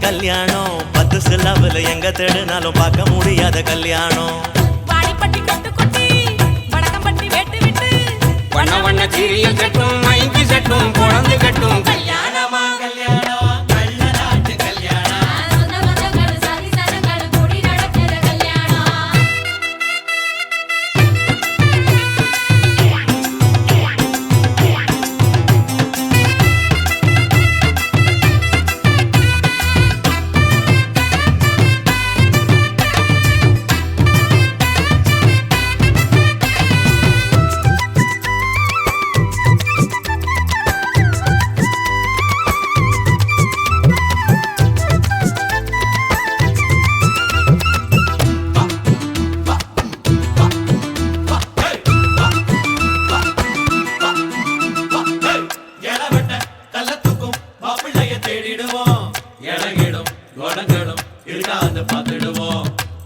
கல்யாணம் 10 சிலவுல எங்க தேடுனாலும் பார்க்க முடியாத கல்யாணம். வாடிப்பட்டி கட்டு கொட்டி வடக்கம்பட்டி வெட்டு விட்டு வண்ண வண்ண சீரியல் செட்டும் மைக்கி செட்டும் குழந்தை கட்டும் கல்யாணமா கல்யாணம் கள்ளநாட்டு கல்யாணம். சொந்த பந்தங்கள் சாதி சனங்கள் கூடி நடக்கிற கல்யாணம்.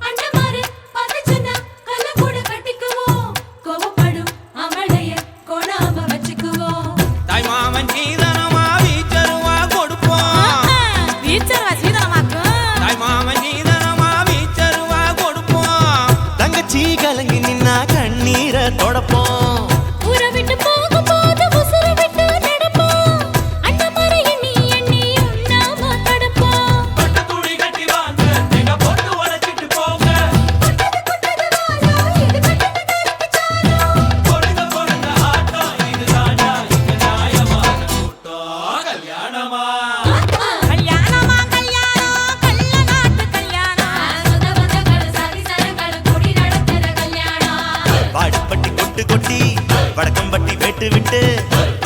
அண்ணமாரு பதச்சனா கல்லக்கூட கட்டிக்குவோம். கோவப்படும் அமளைய கோணாம வச்சுக்குவோம். தாய் மாமன் சீதனமா வீச்சருவா கொடுப்போம். வீச்சரவா சீதனமாக்கும். தாய் மாமன் சீதனமா வீச்சருவா கொடுப்போம். தங்கச்சி கலங்கி நின்னா கண்ணீரை தொடப்போம். ஊரை விட்டு போகும்போது உசுரை விட்டு நடப்போம். அண்ணமாரு எண்ணி எண்ணி உண்ணாம தடுப்போம். கல்யாணமா கல்யாணம் கள்ளநாட்டு கல்யாணம். சொந்த பந்தங்கள் சாதி சனங்கள் கூடி நடக்கிற கல்யாணம். வாடிப்பட்டி கொட்டு கொட்டி வடக்கம்பட்டி வெட்டு விட்டு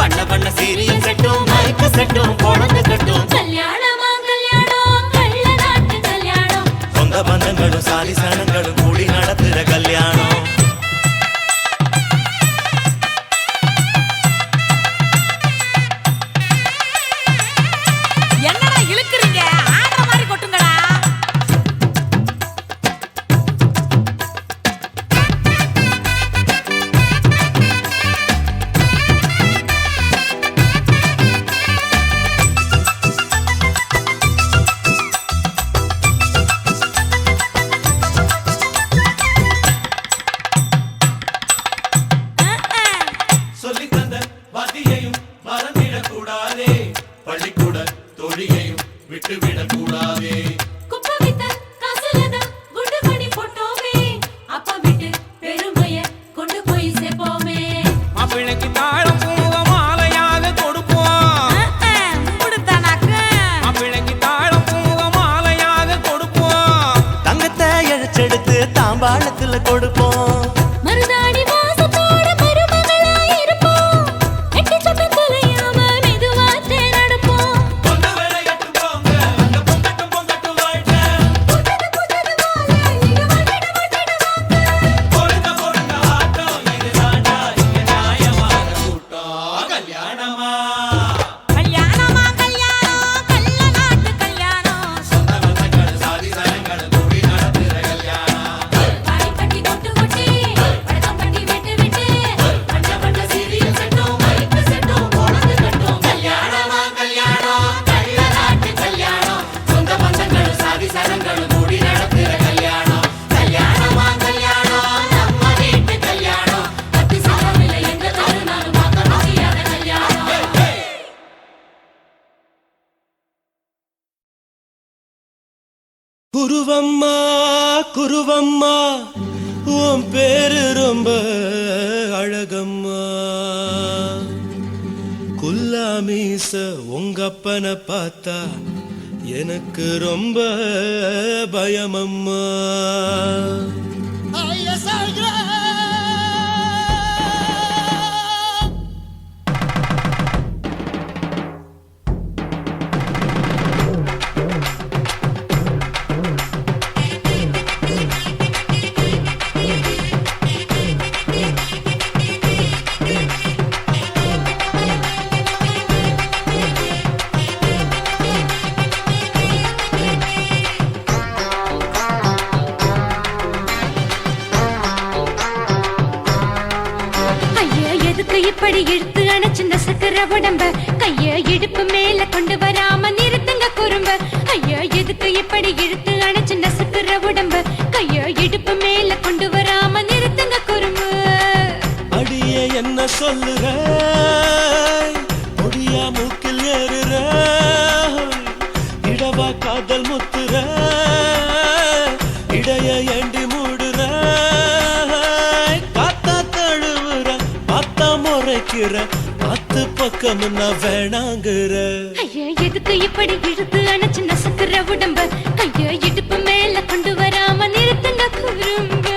பண்ண பண்ண சீரியல் செட்டும் மைக்கு செட்டும் குழந்தை கட்டும். கல்யாணமா கல்யாணம் கள்ளநாட்டு கல்யாணம். சொந்த பந்தங்களும் சாதி சனங்களும் கூடி நடத்துற கல்யாணம். என்னடா இழுக்குறீங்க? ஆடுற மாதிரி கொட்டுங்கடா. சொல்லித் தந்த வாத்தியையும் மறந்திடக்கூடாதே, பள்ளிக்கூட தோழியையும் விட்டுவிடக்கூடாதே. குப்பை வித்த காசுலதான் குண்டு மணி போட்டோமே. அப்பா விட்டு பெருமைய கொண்டு போய் சேர்ப்போமே. மாப்பிள்ளைக்கு தாழம் பூவ மாலையாக கொடுப்போம். மாப்பிள்ளைக்கு தாழம் பூவ மாலையாக கொடுப்போம். தங்கத்தை இழைச்செடுத்து தாம்பாளத்துல கொடுப்போம். மருதாணி வாசத்தோட மருமகளா இருப்போம். எட்டி சொப்ப தொலையாம மெதுவாத்தே நடப்போம். பொண்ணு வேலையட்டு போங்க, அந்த பொங்கட்டும் பொங்கட்டும் வாழ்க. பொழுத பொழுத ஆட்டம், இதுதாண்டா இங்க நியாயமான கூட்டம். கல்யாணமா கல்யாணமா கல்யாணம் கள்ளநாட்டு கல்யாணம். சொந்த பந்தங்கள் சாதி சனங்கள் கூடி நடத்துற கல்யாணம். வாடிப்பட்டி கொட்டு கொட்டி வடக்கம்பட்டி வெட்டு விட்டு பண்ண பண்ண சீரியல் செட்டும் மைக்கு செட்டும் குழந்தை கட்டும். கல்யாணமா கல்யாணம் கள்ளநாட்டு கல்யாணம். சொந்த பந்தங்கள் சாதி சனங்கள் கூடி நடத்துற கல்யாணம். கல்யாணமா கல்யாணம் நம்ம வீட்டு கல்யாணம். பத்தி சாரமில்லை எங்க தருணாலும் பார்க்க முடியாத கல்யாணம். குருவம்மா குருவம்மா உன் பேரு ரொம்ப அழகம்மா. குல்லாமீச உங்க அப்பனை பார்த்தா எனக்கு ரொம்ப பயமம்மா. இப்படி இழுத்து அணைச்சிருந்த சக்கர உடம்ப கைய இடுப்பு மேல கொண்டு வராம நிறுத்துங்க குறும்ப. ஐயா இது முத்துற இடைய ஏண்டி மூடுற காத்தா தழுவுற பார்த்தா முறைக்கிற பத்து பக்கம் நான் வேணாங்குற ஐயா எதுக்கு இப்படி இழுத்து அணைச்சு நசுக்குற உடம்ப ஐயா இடுப்பு மேல கொண்டு வராம நிறுத்துங்க குறும்ப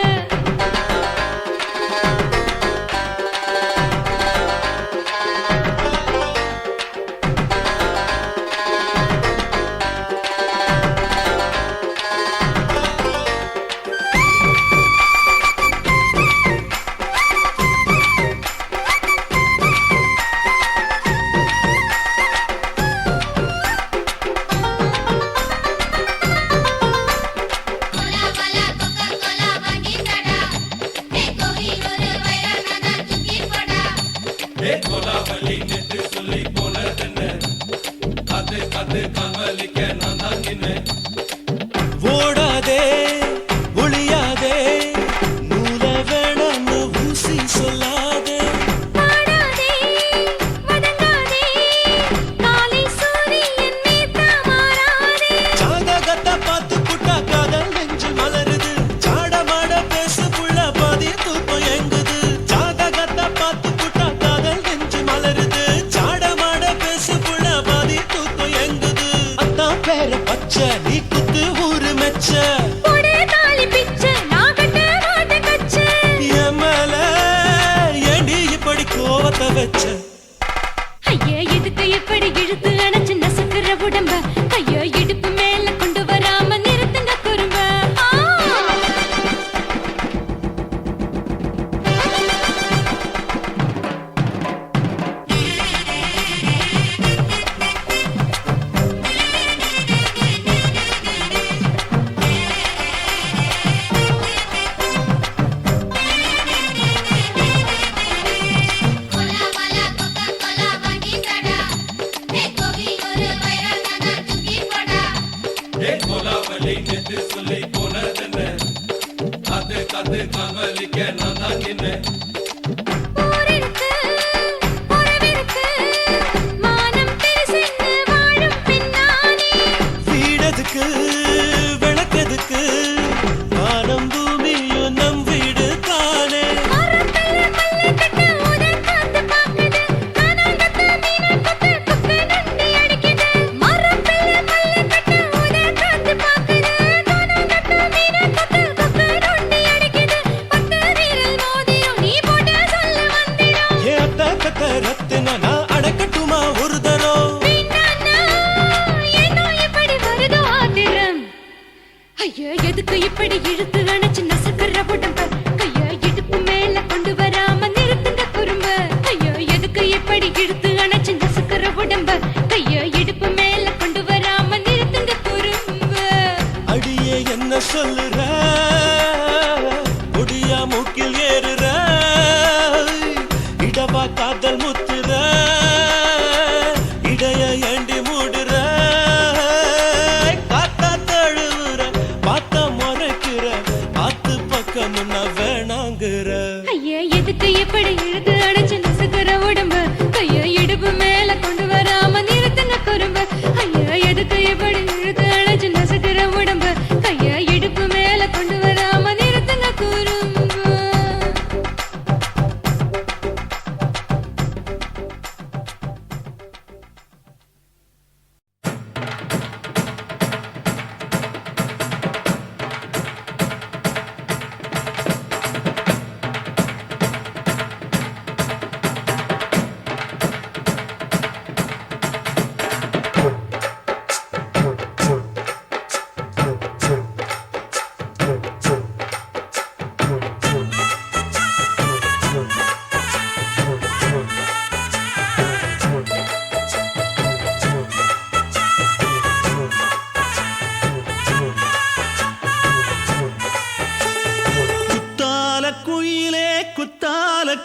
ஓடாதே ஒளியாதே நூல வேணான்னு ஊசி சொல்லாதே பாடாதே வதங்காதே காலை சூரியன் மீதா மாறாதே ஜாதகத்தை பார்த்து புட்டா காதல் நெஞ்சு மலருது சாடமாட பேசு புள்ள பாதி தூக்கம் எங்குது ஜாதகத்தை பார்த்து புட்டா காதல் நெஞ்சு மலருது சாடமாட பேசு புள்ள பாதி தூக்கம் எங்குது அத்தான் பேர பச்சை நீ குத்து ஊரு மெச்ச போடே தாலி பிச்சை நான் கட்ட மாட்ட கச்சை என் மேல ஏண்டி இப்படி கோவத்தை வச்ச ஐயா எதுக்கு இப்படி இழுத்து அணைச்சு நசுக்குற உடம்ப ஐயா இடுப்பு மேல கொண்டு வராம நிறுத்துங்க குறும்ப போரிருக்கு உறவிருக்கு மானம் பெருசென்னு வாழும் பின்னானே வீடதுக்கு விளக்கதுக்கு வானம் பூமியும் நம் வீடு தானே மரத்துல மல்லி கட்டு உதர் காத்து பாக்குது கானாங்கத்து மீன கொத்து கொக்கு நண்டி அடிக்குது மரத்துல மல்லி கட்டு உதர் காத்து பாக்குது கானாங்கத்து மீன கொத்து கொக்கு நண்டி அடிக்குது பத்து வீரல் மோதிரம் நீ போட்டு சொல்ல வந்திடும் ஏத்த கத்த ரத்தின நான் அடக்கட்டுமா ஒரு தரம் வீணானா ஏனோ இப்படி வருதோ ஆத்திரம் ஐயா எதுக்கு இப்படி இழுத்து அணைச்சு நசுக்குற உடம்ப கையா இடுப்பு மேல கொண்டு வராம நிறுத்துங்க குறும்ப ஐயா எதுக்கு இப்படி இழுத்து அணைச்சு நசுக்குற உடம்ப கையா இடுப்பு மேல கொண்டு வராம நிறுத்துங்க குறும்ப அடியே என்ன சொல்லுற முடியா மூக்கில் ஏறுற இடவா காதல் முத்துற இடைய ஏண்டி மூடுற காத்தா தழுவுற பார்த்த முறைக்கிற பார்த்து பக்கம் நான் வேணாங்குற ஐயா எதுக்கு இப்படி இழுத்து அணைச்சு நசுக்குற உடம்ப கையா இடுப்பு மேல கொண்டு வராம நிறுத்துங்க குறும்ப ஐயா எதுக்கு இப்படி இழுத்து அணைச்சு நசுக்குற உடம்ப கையா இடுப்பு மேல கொண்டு வராம நிறுத்துங்க குறும்ப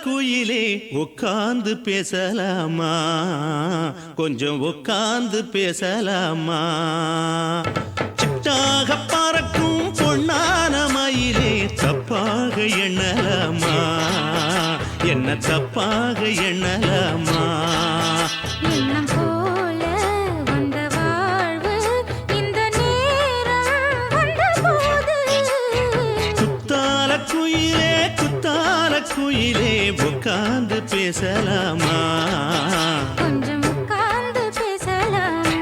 குயிலே உட்கார்ந்து பேசலாமா, கொஞ்சம் உட்கார்ந்து பேசலாமா. சிட்டாக பறக்கும் பொன்னான மயிலே தப்பாக எண்ணலாமா, என்ன தப்பாக எண்ணலாமா. எண்ணம் போல வந்த வாழ்வு இந்த நேரம் குயிலே உட்கார்ந்து பேசலாமா கொஞ்சம் உட்கார்ந்து பேசலாமா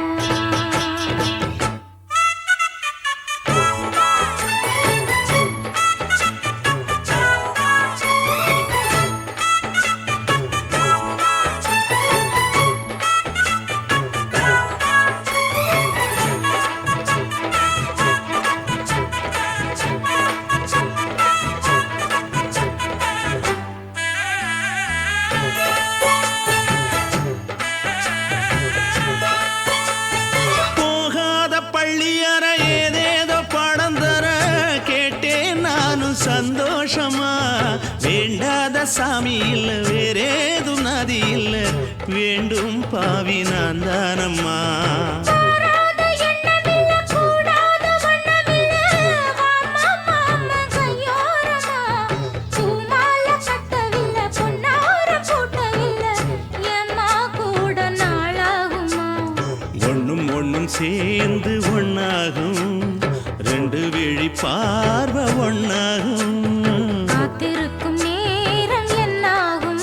போகாத பள்ளியற ஏதேதோ பாடம் தர கேட்டேன் நானும் சந்தோஷமா வேண்டாத சாமி இல்ல வேறேதும் நதி இல்ல வேண்டும் பாவி நான் தானம்மா கூடாத எண்ணமில்ல கூடாத வண்ணமில்ல வாமா மாமா கையோரமா பூமால கட்டவில்லை பொன்னார கூட்டவில்லை ஏம்மா கூட நாளாகுமா ஒண்ணும் சேர்ந்து ஒண்ணாகும் ரெண்டு விழி பார்வை ஒண்ணாகும் காத்திருக்கும் நேரம் என்னாகும்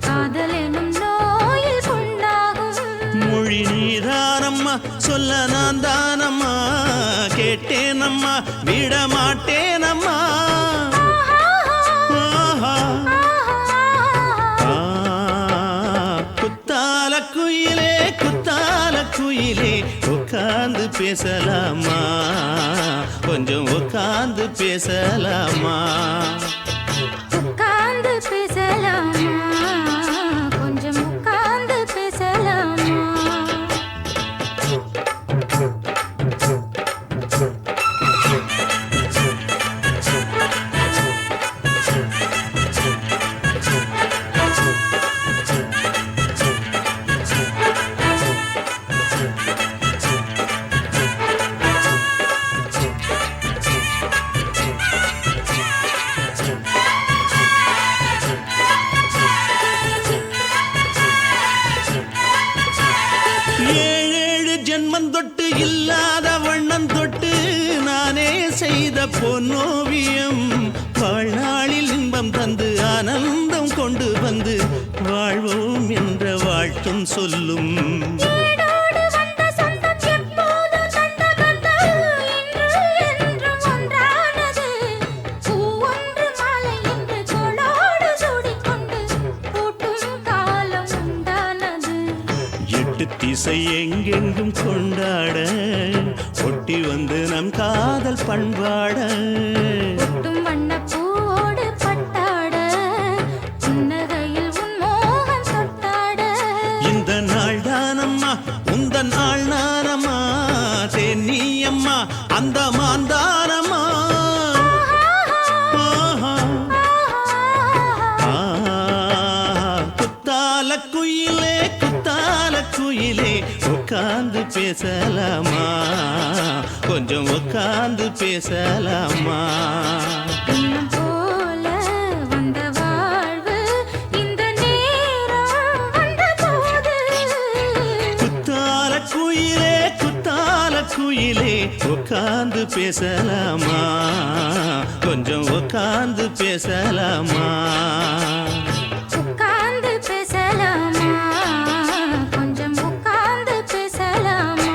காதல் எனும் நோயில் புண்ணாகும் மொழி நீதானம்மா சொல்ல நான் தானம்மா கேட்டேனம்மா விட மாட்டேனம்மா ஆஹா. குத்தால குயிலே உட்கார்ந்து பேசலாமா கொஞ்சம் உட்கார்ந்து பேசலாமா உட்கார்ந்து பேசலாமா கொஞ்சம் உட்கார்ந்து பேசலாமா ஏழேழு ஜென்மம் தொட்டு இல்லாத வண்ணம் தொட்டு நானே செய்த பொன்னோவியம் வாழ்நாளில் இன்பம் தந்து ஆனந்தம் கொண்டு வந்து வாழ்வோம் என்ற வாழ்த்தும் சொல்லும் ஏடோடு வந்த சொந்தம் எப்போதும் தந்த பந்தம் இன்று என்றும் ஒன்றானது பூ ஒன்று மாலை இன்று தோளோடு சூடிக்கொண்டு பூட்டும் காலம் உண்டானது எட்டு திசை எங்கெங்கும் கொண்டாட ஒட்டி வந்து நம் காதல் பண்பாட ஒட்டும் வண்ண பூவோடு பட்டாட புன்னகையில் உன் மோகம் தொட்டாட இந்த நாள் தானம்மா உந்த நாள் நானம்மா தென்னியம்மா அந்த மாந்தானம்மா ஆஹா. குத்தால குயிலே உட்கார்ந்து பேசலாமா கொஞ்சம் உட்கார்ந்து பேசலாமா இன்னும் போல வந்த வாழ்வு இந்த நேரம் வந்த போது குத்தால குயிலே உட்கார்ந்து பேசலாமா கொஞ்சம் உட்கார்ந்து பேசலாமா உட்கார்ந்து பேசலாமா கொஞ்சம் உட்கார்ந்து பேசலாமா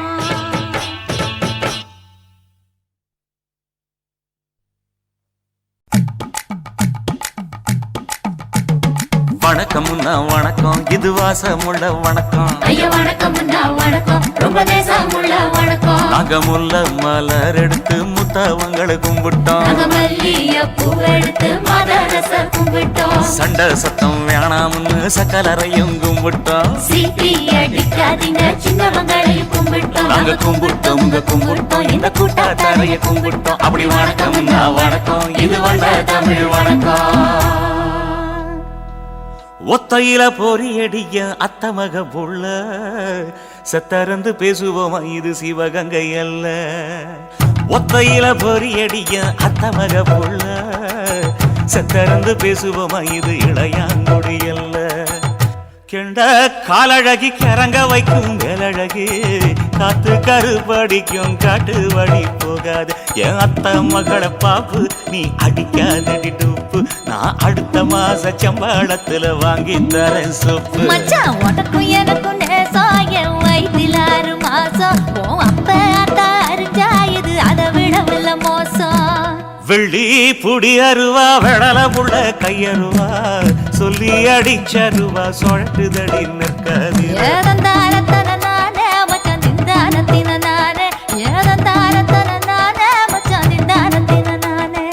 வணக்கம் வணக்கம் இது வாசமுள்ள வணக்கம் ஐயா வணக்கம் வணக்கம் ரொம்ப தேசமுள்ள வணக்கம் நாங்க முல்ல மலர் எடுத்து முத்தவங்களை கும்பிட்டோம் நாங்க மல்லிகைப்பூ எடுத்து மதரச கும்பிட்டோம் சண்டை சத்தம் வேணாம்னு சக்கலரையும் கும்பிட்டோம் சீட்டி அடிக்காதீங்க சின்னவங்களையும் கும்பிட்டோம் நாங்க கும்பிட்டோம் கும்பிட்டோம் இந்த கூட்டாத்தாரைய கும்பிட்டோம் அப்படி வணக்கம் வணக்கம் இது வந்த தமிழ் வணக்கம் ஒத்தையில பொறியடிய அத்தமக புள்ள சத்தறந்து பேசுவோமா இது சிவகங்கை அல்ல ஒத்தையில பொறியடிய அத்தமக புள்ள சத்தறந்து பேசுவோமா இது இளையாங்குடி அல்ல கெண்ட காலழகி கிறங்க வைக்கும் வேலழகு காத்து கருப்படிக்கும் காட்டு வழி போக அடிக்காது என் அத்தை மகளை பாப்பு நீ அடிக்காதடி டூப்பு நான் அடுத்த மாச சம்பளத்துல வாங்கி தரேன் சோப்பு மச்சான் உனக்கும் எனக்கும் நேசம் என் வயிற்றில் 6 மாசம் உன் அப்ப அத்தா அறிஞ்சா இது அதை விடவில்ல மோசம் வெள்ளி புடி அருவா வெடல புள்ள கையருவா சொல்லி அடிச்சருவா சொழட்டுதடி நிற்காது ஏதந்தாரத்தன நானே மச்சான் திந்தாரத்தின நானே ஏதந்தாரத்தன நானே மச்சான் திந்தாரத்தின நானே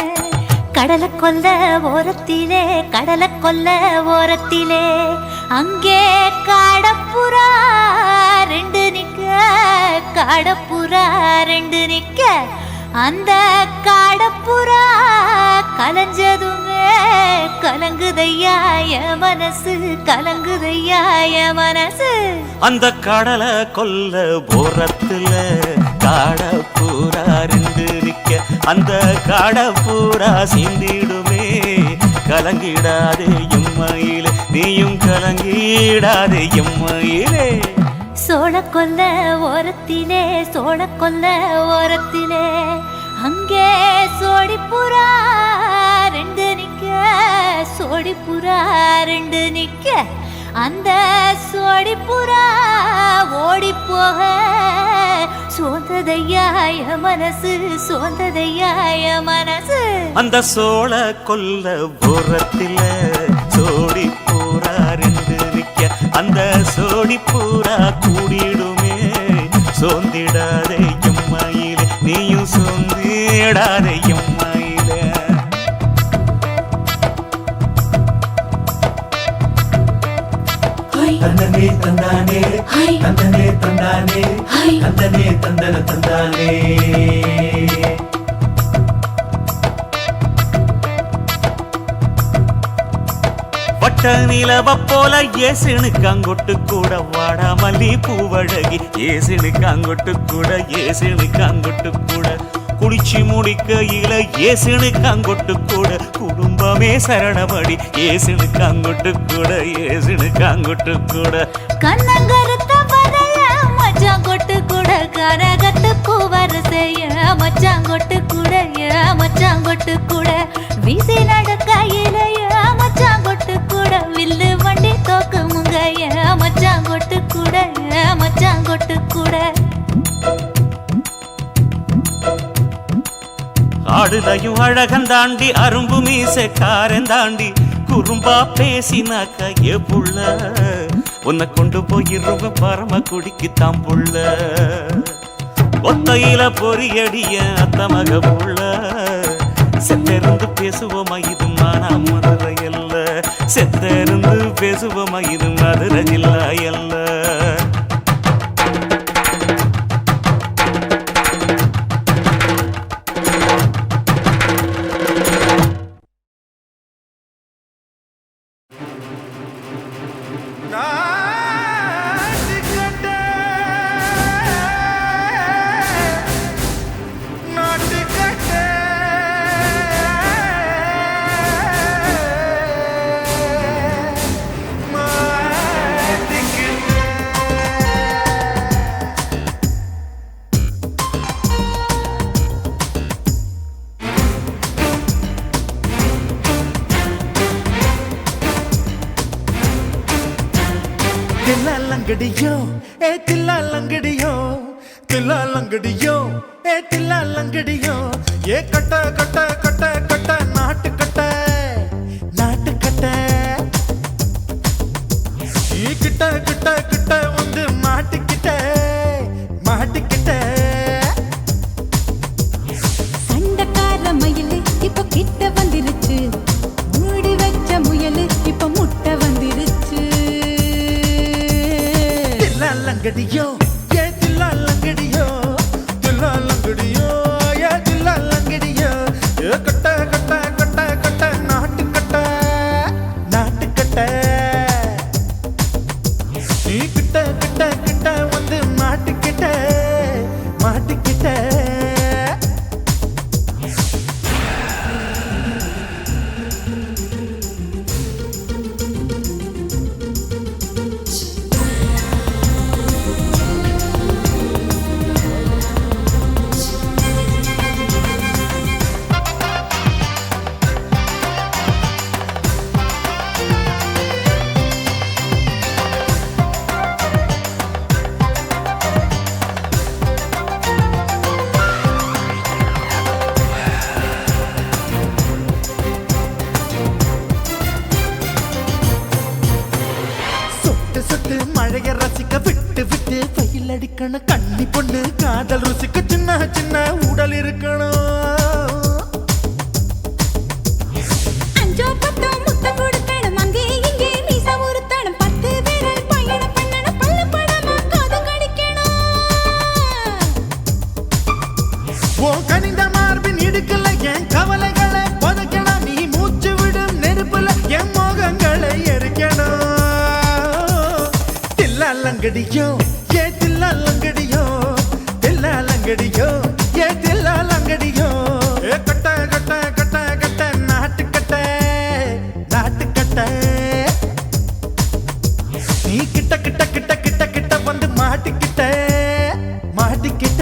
கடலை கொல்ல ஓரத்திலே கடலை கொல்ல ஓரத்திலே அங்கே காடப்புறா 2 நிக்க காடப்புறா 2 நிக்க அந்த காடப்புறா கலஞ்சதுமே கலங்குதையா என் மனசு கலங்குதையா என் மனசு அந்த கடலை கொல்ல போரத்துல காடப்பூரா 2 நிக்க அந்த காடப்பூரா சிந்திடுமே கலங்கிடாதே எம்மையிலே நீயும் கலங்கிடாதே எம்மையிலே சோழக்கொல்ல ஓரத்திலே சோழக்கொல்ல ஓரத்திலே அங்கே சோடிப்புறா 2 நிக்க சோடிப்புறா 2 நிக்க அந்த சோடிப்புறா ஓடி போக சோந்ததையா என் மனசு சோந்ததையா என் மனசு அந்த சோழ கொல்ல ஓரத்தில சோடி பூரா 2 நிக்க அந்த சோடி பூரா கூடிடுமே சோந்திடாதே எம்மையிலே நீயும் சோந்திடாதே எம்மையிலே தந்தனே தந்தானே தந்தனே தந்தானே தந்தனே தந்தன தந்தானே வட்ட நிலவ போல ஏசுனுக்கு அங்கொட்டு கூட வாடா மல்லி பூவழகி ஏசுனுக்கு அங்கொட்டு கூட ஏசுனுக்கு அங்கொட்டு கூட குளிச்சு முடிக்கையில ஏசுனுக்கு அங்கொட்டு கூட குடும்பமே சரணமடி ஏசுனுக்கு அங்கொட்டு கூட ஏசுனுக்கு அங்கொட்டு கூட கண்ணங்கருத்த வரைய மச்சாங்கொட்டு கூட கரகத்து பூவரசைய மச்சாங்கொட்டு கூட மச்சாங்கொட்டு கூட வீசி நடக்கையில மச்சாங்கொட்டு கூட வில்லு வண்டி தோக்குமுங்க மச்சாங்கொட்டு கூட மச்சாங்கொட்டு கூட ஆடுதையும் அழகந்தாண்டி அரும்பு மீசக்காரன் தாண்டி குறும்பா பேசினாக்க ஏ புள்ள உன்னை கொண்டு போயிருவ பரம குடிக்கு தாம்புள்ள ஒத்தையில பொறியடிய அத்த மக புள்ள செத்திருந்து பேசுவோமா இது மானா மதுரை அல்ல செத்திருந்து பேசுவோமா இது மதுரை ஜில்லா அல்ல தில்லாலங்கடியோ ஏ தில்லாலங்கடியோ தில்லாலங்கடியோ ஏ தில்லாலங்கடியோ ஏ கட்ட கட்ட கட்ட கட்ட நாட்டு கட்ட நாட்டு கட்ட நீ கிட்ட கிட்ட கிட்ட வந்து மாட்டிக்கிட்ட மாட்டிக்கிட்ட சண்டக்கார மயிலு இப்ப கிட்ட வந்துருச்சு மூடி வச்ச முயலு இப்ப முட்டை வந்துருச்சு தில்லாலங்கடியோ ஏ தில்லாலங்கடியோ தில்லாலங்கடியோ ஏ தில்லாலங்கடியோ ஏ கட்ட கட்ட கட்ட கட்ட நாட்டு கட்ட நாட்டு கட்ட நீ கிட்ட கிட்ட கிட்ட வந்து மாட்டிக்கிட்ட மாட்டிக்கிட்ட இருக்கணும் கண்ணி பொண்ணு காதல் ருசிக்கு சின்ன சின்ன உடல் இருக்கணும் அஞ்சோ பத்தோ முத்தம் கொடுக்கணும் அங்கே இங்கே மீச உறுத்தணும் 10 விரல் பயணம் பண்ணணும் பல்ல படமா காது கடிக்கணும் ஓ கனிந்த மார்பின் இடுக்கல என் கவலைகளை புதைக்கணும் நீ மூச்சு விடும் நெருப்புல என் மோகங்களை எரிக்கணும் தில்லாலங்கடியோ ஏ தில்லாலங்கடியோ தில்லாலங்கடியோ ஏ தில்லாலங்கடியோ ஏ கட்ட கட்ட கட்ட கட்ட நாட்டுக்கட்ட நாட்டுக்கட்ட நீ கிட்ட கிட்ட கிட்ட கிட்ட கிட்ட வந்து மாட்டிக்கிட்ட மாட்டிக்கிட்ட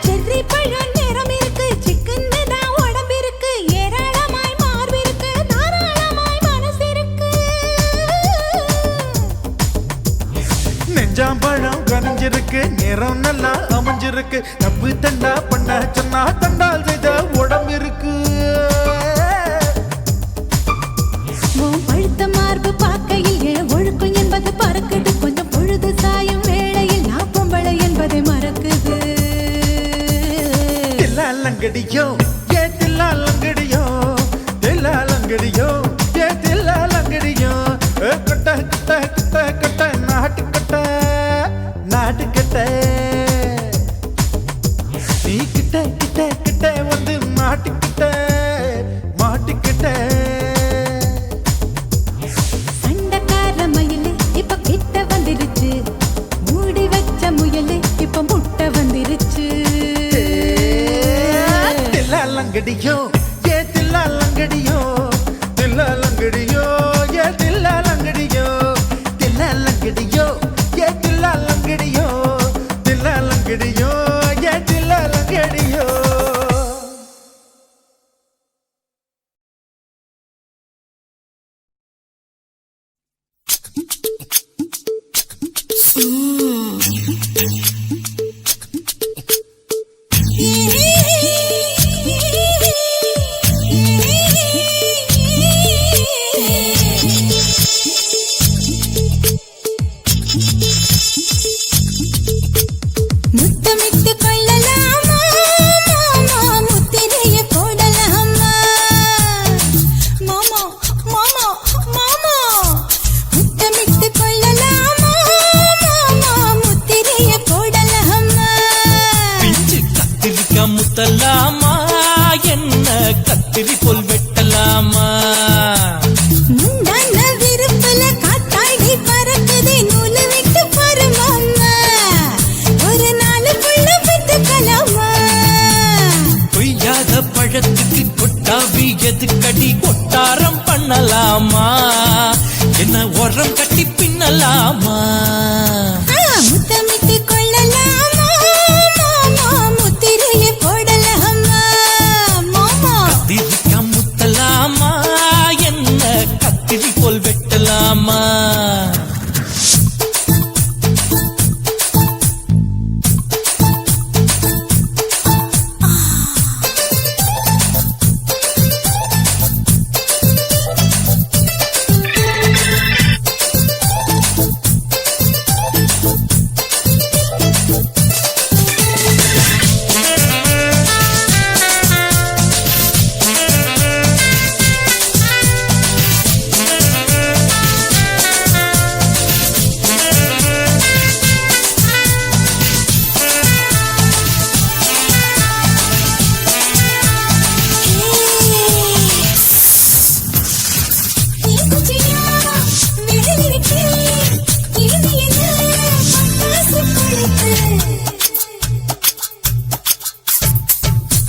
செர்ரி பழம் நிறம் இருக்கு சிக்கன்னு தான் உடம்பு இருக்கு ஏராளமாய் மார்பு இருக்கு தாராளமாய் மனசு இருக்கு நெஞ்சாம்பழம் கனிஞ்சிருக்கு நிறம் நல்லா அமைஞ்சிருக்கு தப்பு தண்டா பண்ண சொன்னா தண்டால் செய்த உடம்பு இருக்கு உன் பழுத்த மார்பு பார்க்கையில் என் ஒழுக்கம் என்பது பறக்குது கொஞ்சம் பொழுது சாயும் வேளையில் நான் பொம்பளை என்பதை மறக்குது தில்லாலங்கடியோ ஏ தில்லாலங்கடியோ தில்லாலங்கடியோ ஏ தில்லாலங்கடியோ கட்ட கட்ட கட்ட கட்ட நாட்டுக்கட்ட நாட்டுக்கட்ட நீ கிட்ட கிட்ட கிட்ட வந்து மாட்டிக்கிட்ட மாட்டிக்கிட்ட சண்டைக்கார மயிலு இப்ப கிட்ட வந்துருச்சு மூடி வச்ச முயலு இப்ப முட்டை வந்துருச்சு தில்லாலங்கடியோ ஏ தில்லாலங்கடியோ தில்லாலங்கடியோ ஏ தில்லாலங்கடியோ தில்லாலங்கடியோ ஏ தில்லாலங்கடியோ தில்லாலங்கடியோ ஏ தில்லாலங்கடியோ முத்தமிட்டு கொள்ளலாமா மாமா முத்திரைய போடலாமா மாமா மாமா மாமா முத்தமிட்டு கொள்ளலாமா மாமா முத்திரைய போடலாமா பிஞ்சு கத்திரிக்கா முத்தலாமா என்ன கத்திரி போல் வெட்டலாமா முந்தான விருப்பல காத்தாடி பறக்குதே நூலு விட்டு பாரு மாமா ஒரு நாளுக்குள்ள விட்டுக்கலாமா கொய்யாத பழத்துக்கு கொட்டாவி எதுக்கடி கொட்டாரம் பண்ணலாமா என்ன உரம் கட்டி பின்னலாமா முத்தமிட்டு கொள்ளலாமா மாமா முத்திரைய போடலாமா மாமா கத்திரிக்கா முத்தலாமா என்ன கத்திரி போல் வெட்டலாமா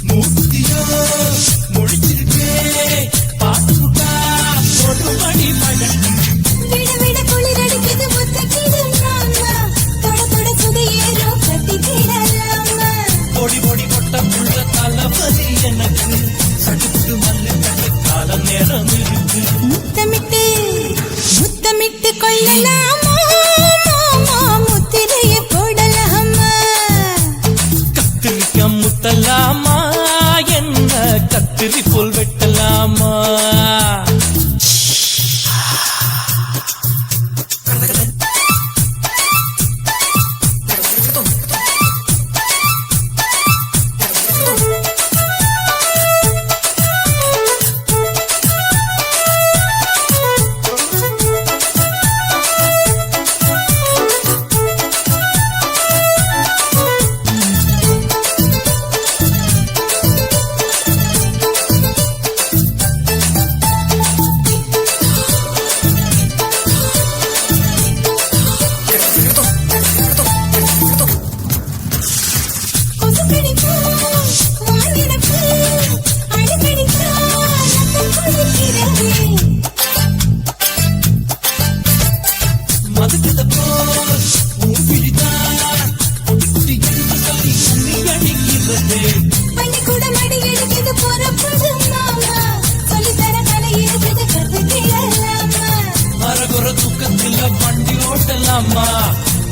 மூர்த்தியா முடிச்சிருக்கேன் கொள்ளலாமா மாமா முத்திரைய போடலாமா கத்திரிக்காய் முத்தலாமா என்ன கத்திரி போல் வெட்டலாமா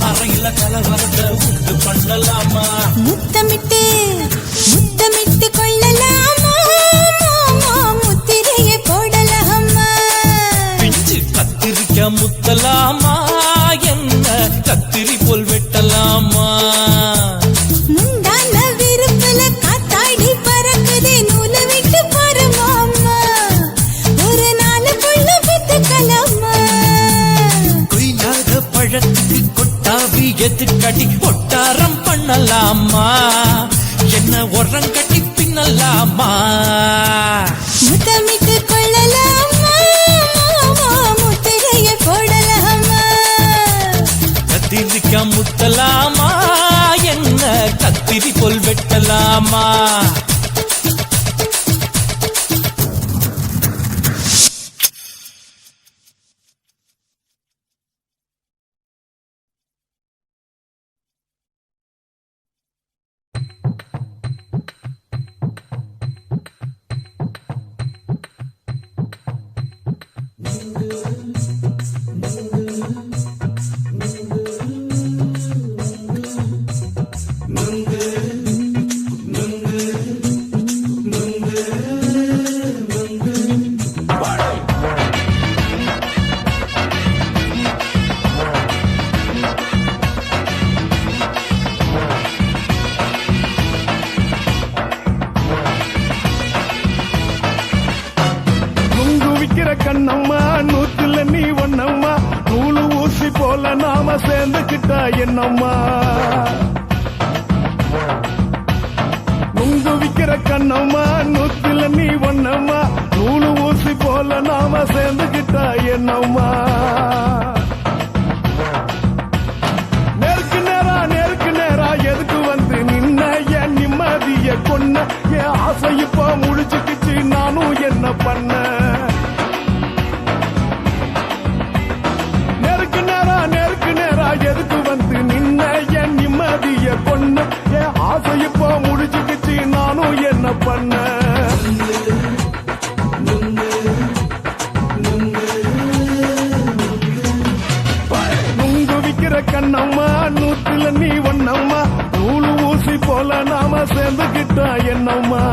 அறையில கலவரத்தை உண்டு பண்ணலாமா முத்தமிட்டு முத்தமிட்டு கொள்ளலாமா மாமா முத்திரைய போடலாமா பிஞ்சு கத்திரிக்காய் முத்தலாமா என்ன கத்திரி போல் வெட்டலாமா முந்தான விருப்பல காத்தாடி பறக்குதே நூல விட்டு பாரு மாமா ஒரு நாள் புள்ள வித்துக்கலாமா கொய்யாத பழத்துக்கு கொட்டாவி எதுக்கடி ஒட்டாரம் பண்ணலாமா என்ன உரம் கட்டி பின்னலாமா முத்தமிட்டு கொள்ளலாமா மாமா முத்திரைய போடலாமா கத்திரிக்காய் முத்தலாமா என்ன கத்திரி போல் வெட்டலாமா கண்ணம்மா நூத்துல நீ ஒண்ணம்மா நூலு ஊசி போல நாம சேர்ந்துக்கிட்டா என்னம்மா நுங்கு விக்கிற கண்ணம்மா நூத்துல நீ ஒண்ணம்மா நூலு ஊசி போல நாம சேர்ந்துக்கிட்டா என்னம்மா நேருக்கு நேரா எதுக்கு வந்து நின்ன என் நிம்மதிய கொன்ன என் ஆசை இப்ப முடிச்சுக்கிச்சு நானும் என்ன பண்ண எதுக்கு வந்து நின்ன என் நிம்மதிய கொன்ன என் ஆசை இப்போ முடிச்சுக்கிச்சு நானும் என்ன பண்ண நுங்கு விக்கிற கண்ணம்மா நூத்துல நீ ஒண்ணம்மா நூலு ஊசி போல நாம சேர்ந்துக்கிட்டா என்னம்மா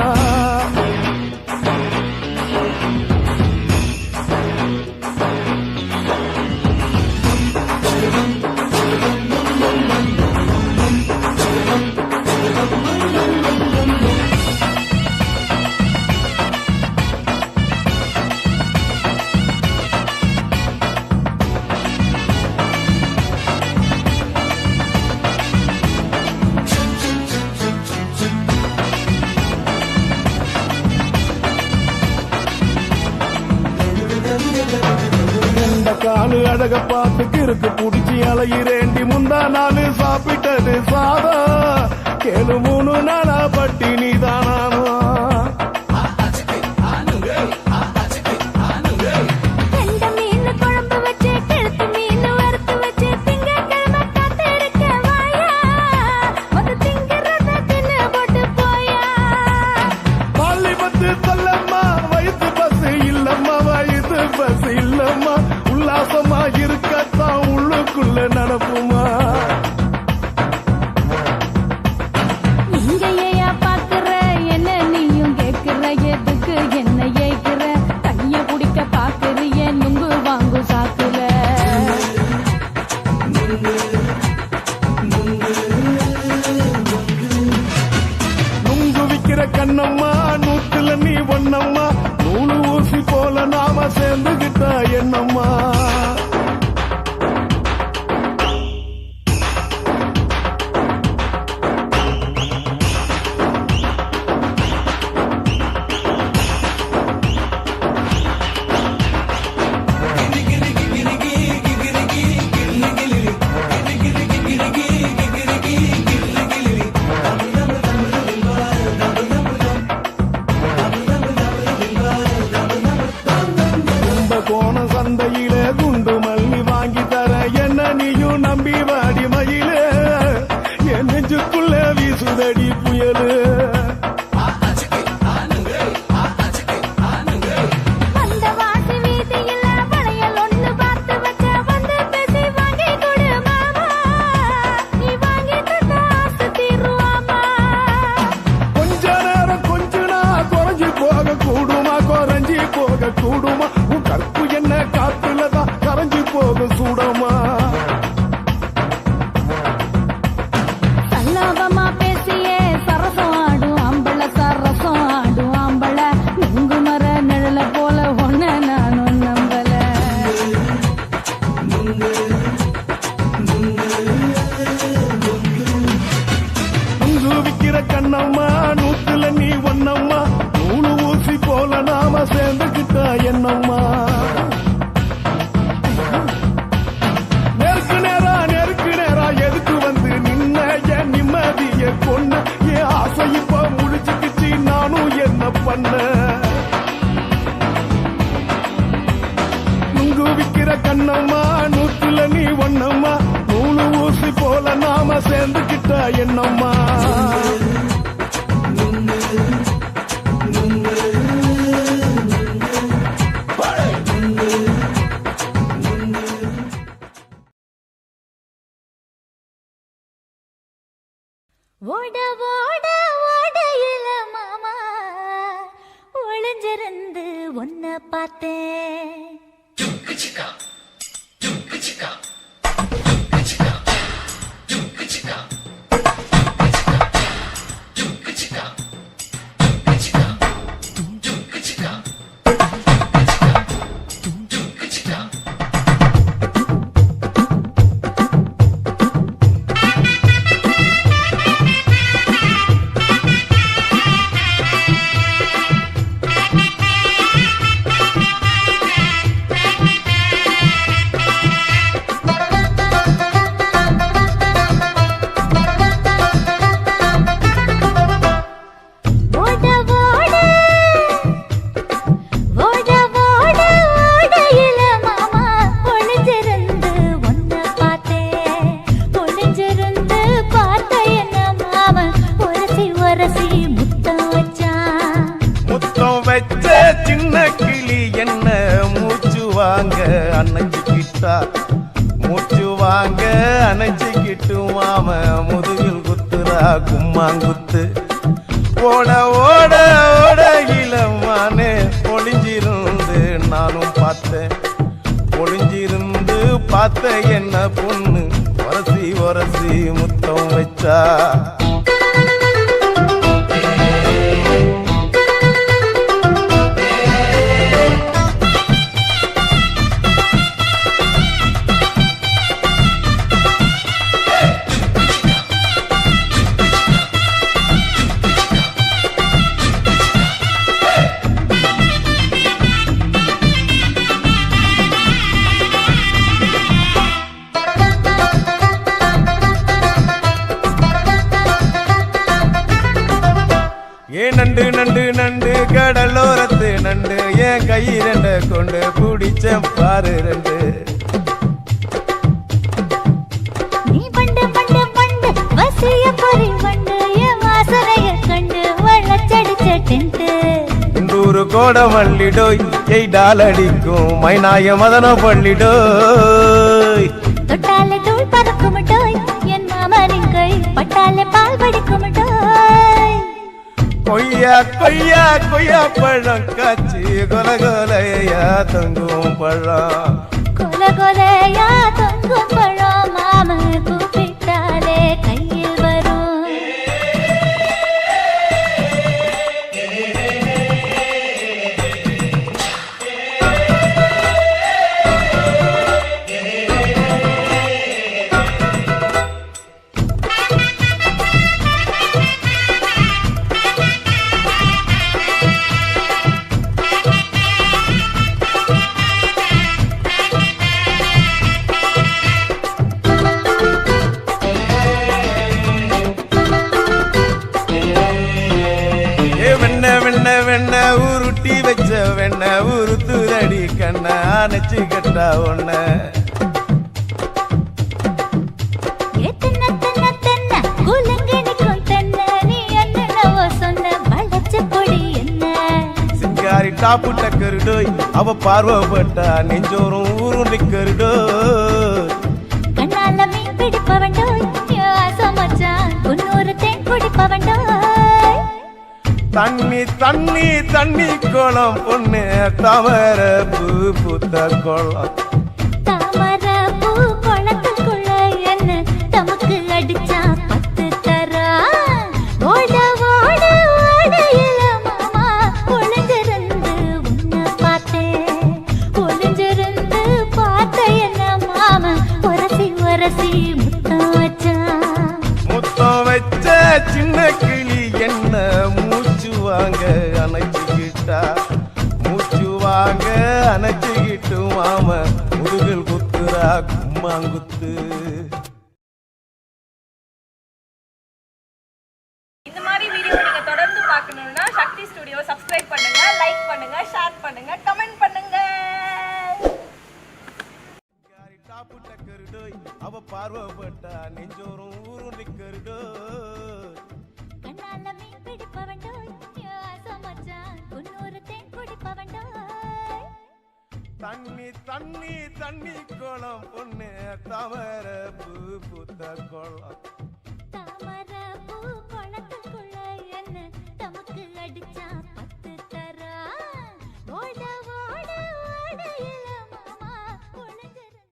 காலு அழக பார்த்து கிறுக்கு புடிச்சி அலையிறேண்டி முந்தா நாலு சாப்பிட்டது சாதம் கேளு 3 நாளா பட்டினி தானானோ வயசு இல்லம்மா உல்லாசமா இருக்கத்தான் போது சூடமா சல்லாபமா பேசியே சரசம் ஆடும் ஆம்பள சரசம் ஆடும் ஆம்பள நுங்கு மர நிழல போல ஒன்ன நானும் நம்பல நுங்கு விக்கிற கண்ணம்மா நூத்துல நீ ஒன்னம்மா நூலு ஊசி போல நாம சேர்ந்துக்கிட்டா என்னம்மா நெருக்கு நேரா எதுக்கு வந்து நின்ன என் நிம்மதிய கொன்ன என் ஆசை இப்ப முடிச்சுக்கிச்சு நானும் என்ன பண்ண நுங்கு விக்கிற கண்ணம்மா நூத்துல நீ ஒன்னம்மா நூலு ஊசி போல நாம சேர்ந்துக்கிட்டா என்னம்மா ஓட ஓட ஓடையில மாமா ஒளிஞ்சிருந்து ஒன்ன பார்த்தேன் சின்ன கிளி என்ன மூச்சு வாங்க அணைச்சிக்கிட்டா மூச்சு வாங்க அணைச்சிக்கிட்டு மாம முதுகில் குத்துறா கும்மாங்குத்து ஓட ஓட ஓட இளமானே ஒளிஞ்சிருந்து நானும் பார்த்தேன் ஒளிஞ்சிருந்து பார்த்த என்ன பொண்ணு ஒரசி ஒரசி முத்தம் வச்சா நண்டு நண்டு நண்டு கடலோரத்து நண்டு என் கையிரண்ட கொண்டு பிடிச்ச பாரு ரெண்டு நீ பண்டு பண்டு பண்டு வசிய பொறி பண்டு என் வாசனைய கண்டு வளச்சடிச்ச டென்ட் குண்டூரு கோட மல்லிடோய் எய்டால் அடிக்கும் மைனாய மதன பள்ளிடோய் தொட்டாலே தூள் பறக்குமட்டோய் என் மாமனின் கை பட்டாலே பால் படிக்குமட்டோய் கொய்யா கொய்யா கொய்யா பழம் காய்ச்சி கொல கொலையா தொங்கும் பழம் கொல கொலையா தொங்கும் பழம் மாம கூப்பிட்டாலே கையில் வரும் வெண்ண உருட்டி வச்ச வெண்ண உருத்துதடி கண்ண அணைச்சு கட்டா ஒண்ண சிங்காரி டாப்பு டக்கருடோய் அவ பார்வப்பட்டா நெஞ்சோறும் ஊரும் நிக்கருடோய் கண்ணால மீன் பிடிப்பவண்டோய் ஆசமச்சான் உன்னொரு தேன் குடிப்பவண்டோய் தண்ணி தண்ணி தண்ணி கோலம் பொண்ணு தாமர பூ பூத்த கோலம் தாமர கேட்டு மாம முதுகில் குத்துரா கும்மாங்குத்து. இந்த மாதிரி வீடியோ நீங்க தொடர்ந்து பார்க்கணும்னா சக்தி ஸ்டுடியோ சப்ஸ்கிரைப் பண்ணுங்க, லைக் பண்ணுங்க, ஷேர் பண்ணுங்க, கமெண்ட் பண்ணுங்க. டாப்பு டக்கருடோய் அவ பார்வப்பட்டா நெஞ்சோறும் ஊரும் நிக்கருடோய். கண்ணால மீன் பிடிப்பவண்டோய் மச்சான் குன்னூறு தேன் குடிப்பவண்டோய். தண்ணி தண்ணி தண்ணி கோலம் பொண்ணு தவற பூ பூத்த கோலம். தாமர பூ குளத்துக்குள்ள என்ன தமக்கு அடிச்சா பத்து தரா. ஓட ஓட ஓடையில மாமா ஒளிஞ்சிரு.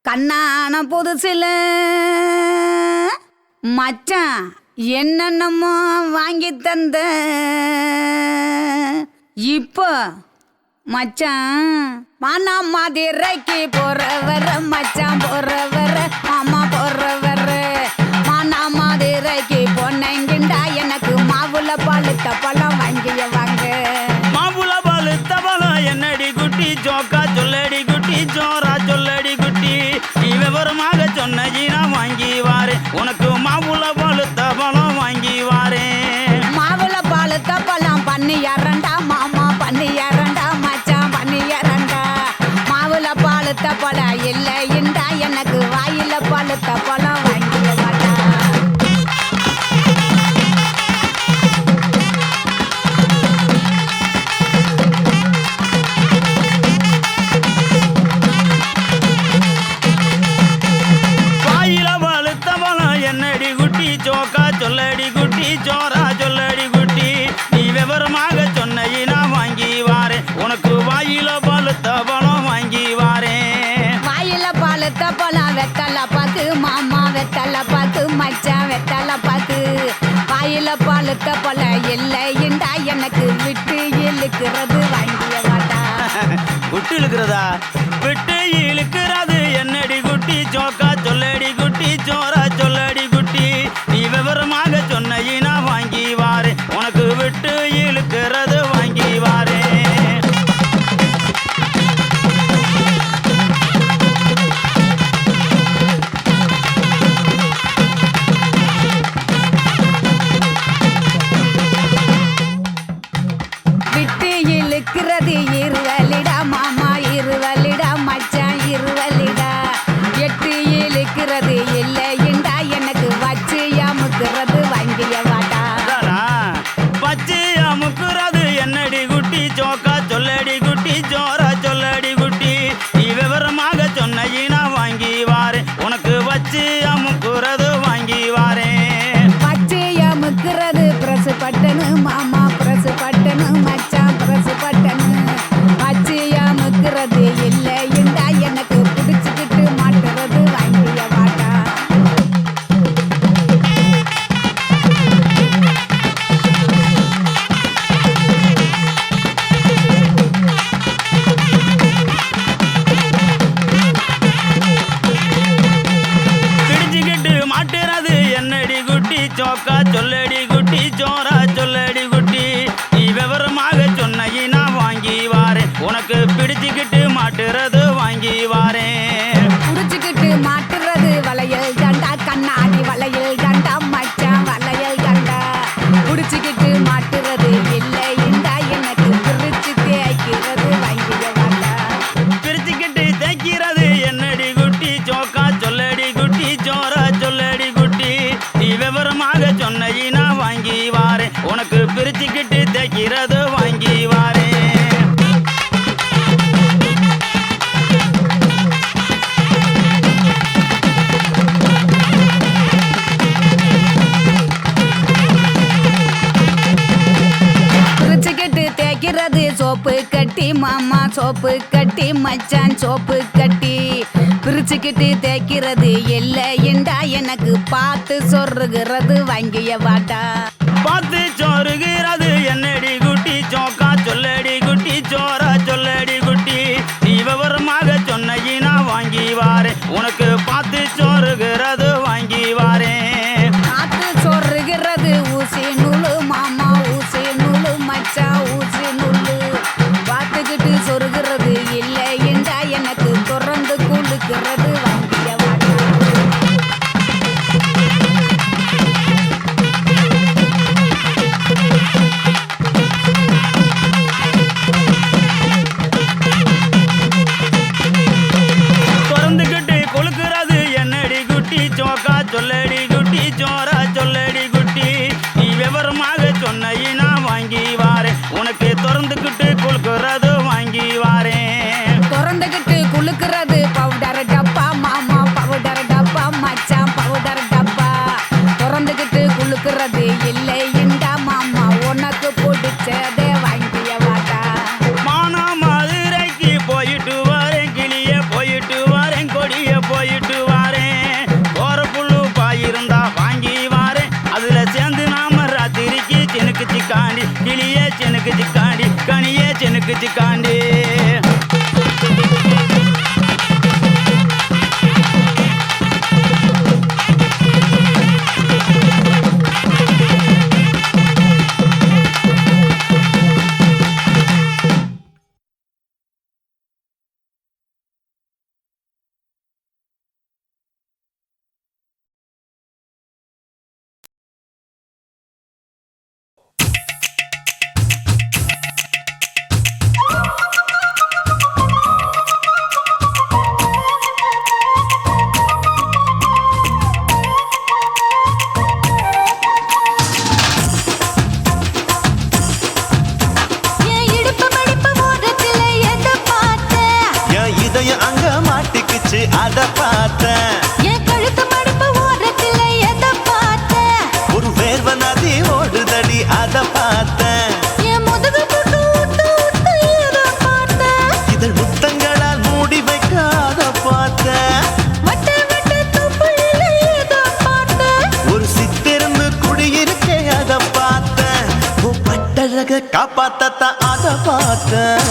கண்ணான புதுசில மச்சான் என்னென்னமோ வாங்கி தந்த இப்போ மச்சான் மானா மதுரைக்கு போறவர மச்சான் போறவர மாமா போறவர மானா மதுரைக்கு பொன்னங்கிண்டா எனக்கு மாவுல பழுத்த பழம் வாங்கிய வாங்க மாம்புல பழுத்த பழம் என்னடி குட்டி ஜோக்கா சொல்லடி குட்டி ஜோரா சொல்லடி குட்டி நீ விவரமாக சொன்னீனா வாங்கி வாரேன் உனக்கு மாம்புல பழுத்த பழம் வாங்கி வாரேன் மாவுல பழுத்த பழம் பண்ணியாரண்டா மாமா பண்ணியாரண்டா மச்சான் பண்ணியாரண்டா மாவுல பழுத்த பழம் இல்லைண்டா எனக்கு வாயில பழுத்த பழம் வாங்கிய வாடா வாயில பழுத்த பழம் என்னடி குட்டி ஜோக்கா சொல்லடி குட்டி ஜோரா சொல்லடி குட்டி நீ விவரமாக சொன்னீனா வாங்கி வாரேன் உனக்கு வாயில பழுத்த பழம் வாங்கி வாரேன் வாயில பழுத்த பழம் வெத்தலை பாக்கு மாமா வெத்தலை பாக்கு மச்சான் வெத்தலை பாக்கு வாயில பழுத்த பழம் இல்லைண்டா எனக்கு விட்டு இழுக்கிறது வாங்கிய வாடா விட்டு இழுக்கிறதா விட்டு இழுக்கிறது என்னடி குட்டி ஜோக்கா சொல்லடி குட்டி ஜோரா சொல்லடி குட்டி நீ விவரமாக சொன்னீனா வாங்கி வாரேன் உனக்கு விட்டு இழுக்கிறது வாங்கி வாரேன் விட்டு இழுக்கிறது இருவலிடா மாமா இருவலிடா மச்சான் இருவலிடா எட்டு இழுக்கிறது இல்லைண்டா எனக்கு வச்சு அமுக்கிறது வாங்கிய வாடா அதானா? பச்சையா முக்குறது என்னடி குட்டி ஜோக்கா சொல்லடி குட்டி ஜோரா சொல்லடி குட்டி நீ விவரமாக சொன்னீனா வாங்கி வாரேன் உனக்கு வச்சு அமுக்குறது வாங்கி வாரேன் வச்சு அமுக்கிறது பிரசு பட்டனு மாமா பிரசு பட்டனு மச்சான் பிரசு பட்டனு வச்சு அமுக்கிறது இல்லைண்டா எனக்கு பிடிச்சுக்கிட்டு மாட்டுறது வாங்கிய வாடா பிடிச்சுக்கிட்டு மாட்டுறது என்னடி குட்டி ஜோக்கா சொல்லடி குட்டி ஜோரா சொல்லடி குட்டி நீ விவரமாக சொன்னீனா வாங்கி வாரேன் உனக்கு பிடிச்சுக்கிட்டு மாட்டுறது வாங்கி வாரேன் புடிச்சுக்கிட்டு மாட்டுறது வளையல் தண்டா கண்ணாடி வளையல் தண்டா மச்சான் வளையல் தண்டா புடிச்சுக்கிட்டு மாட்டுறது இல்லைண்டா எனக்கு பிரிச்சு தேய்க்கிறது வாங்கிய வாடா பிரிச்சுக்கிட்டு தைக்கிறது என்னடி குட்டி ஜோக்கா சொல்லடி குட்டி ஜோரா சொல்லடி குட்டி நீ விவரமாக சொன்னீனா வாங்கி வாரேன் உனக்கு பிரிச்சுக்கிட்டு தைக்கிறது வாங்கி வாரேன் பிரிச்சுக்கிட்டு தேய்க்கிறது சோப்பு கட்டி மாமா சோப்பு கட்டி மச்சான் சோப்பு கட்டி பிரிச்சுக்கிட்டு தேய்க்கிறது இல்லைண்டா எனக்கு பார்த்து சொருகிறது வாங்கிய வாடா பார்த்து சோறுகிறது என்னடி குட்டி ஜோக்கா சொல்லடி குட்டி ஜோரா சொல்லடி குட்டி நீ விவரமாக சொன்னீனா வாங்கி வாரேன் உனக்கு பார்த்து சோறுகிறது வாங்கி வாரேன் பார்த்து சொருகிறது ஊசி நூலு மாமா ஊசி நூலு மச்சான் ஊசி நூலு பார்த்துக்கிட்டு சொருகிறது இல்லைண்டா எனக்கு தொடர்ந்து குளுக்கிறது வாங்கிய வாடா திறந்துக்கிட்டு கொழுக்கிறது என்னடி குட்டி ஜோக்கா சொல்லடி குட்டி ஜோரா சொல்லடி குட்டி நீ விவரமாக சொன்னீனா வாங்கி வாரேன் உனக்கு திறந்துக்கிட்டு கொழுக்கிறது வாங்கி வாரேன் திறந்துக்கிட்டு குளுக்கிறது பவுடர் டப்பா மாமா பவுடர் டப்பா மச்சான் பவுடர் டப்பா திறந்துக்கிட்டு குளுக்கிறது இல்லைண்டா மாமா உனக்கு பிடிச்சதே வாங்கிய வாடா மானா மதுரைக்கு போயிட்டு வரேன் கிளிய போயிட்டு வரேன் கொடிய போய் இருக்காண்டே. என் இடுப்பு மடிப்பு ஓரத்துல எதை பார்த்தேன்? என் இதயம் அங்க மாட்டிக்கிச்சு அத பார்த்தேன். என் கழுத்து மடிப்பு ஓரத்துல எதை பார்த்தேன்? ஒரு வேர்வ நதி ஓடுதடி அத பார்த்தேன். என் முதுகு புட்டு ஊத்து ஊத்து எதை பார்த்தேன்? இதழ் முத்தங்களால் மூடி வைக்க அத பார்த்தேன். வட்ட வட்ட தொப்புளில எதை பார்த்தேன்? ஒரு சித்திரந்து குடியிருக்கே அத பார்த்தேன். உன் பட்டழக காப்பாத்தத்தான் அத பார்த்தேன்.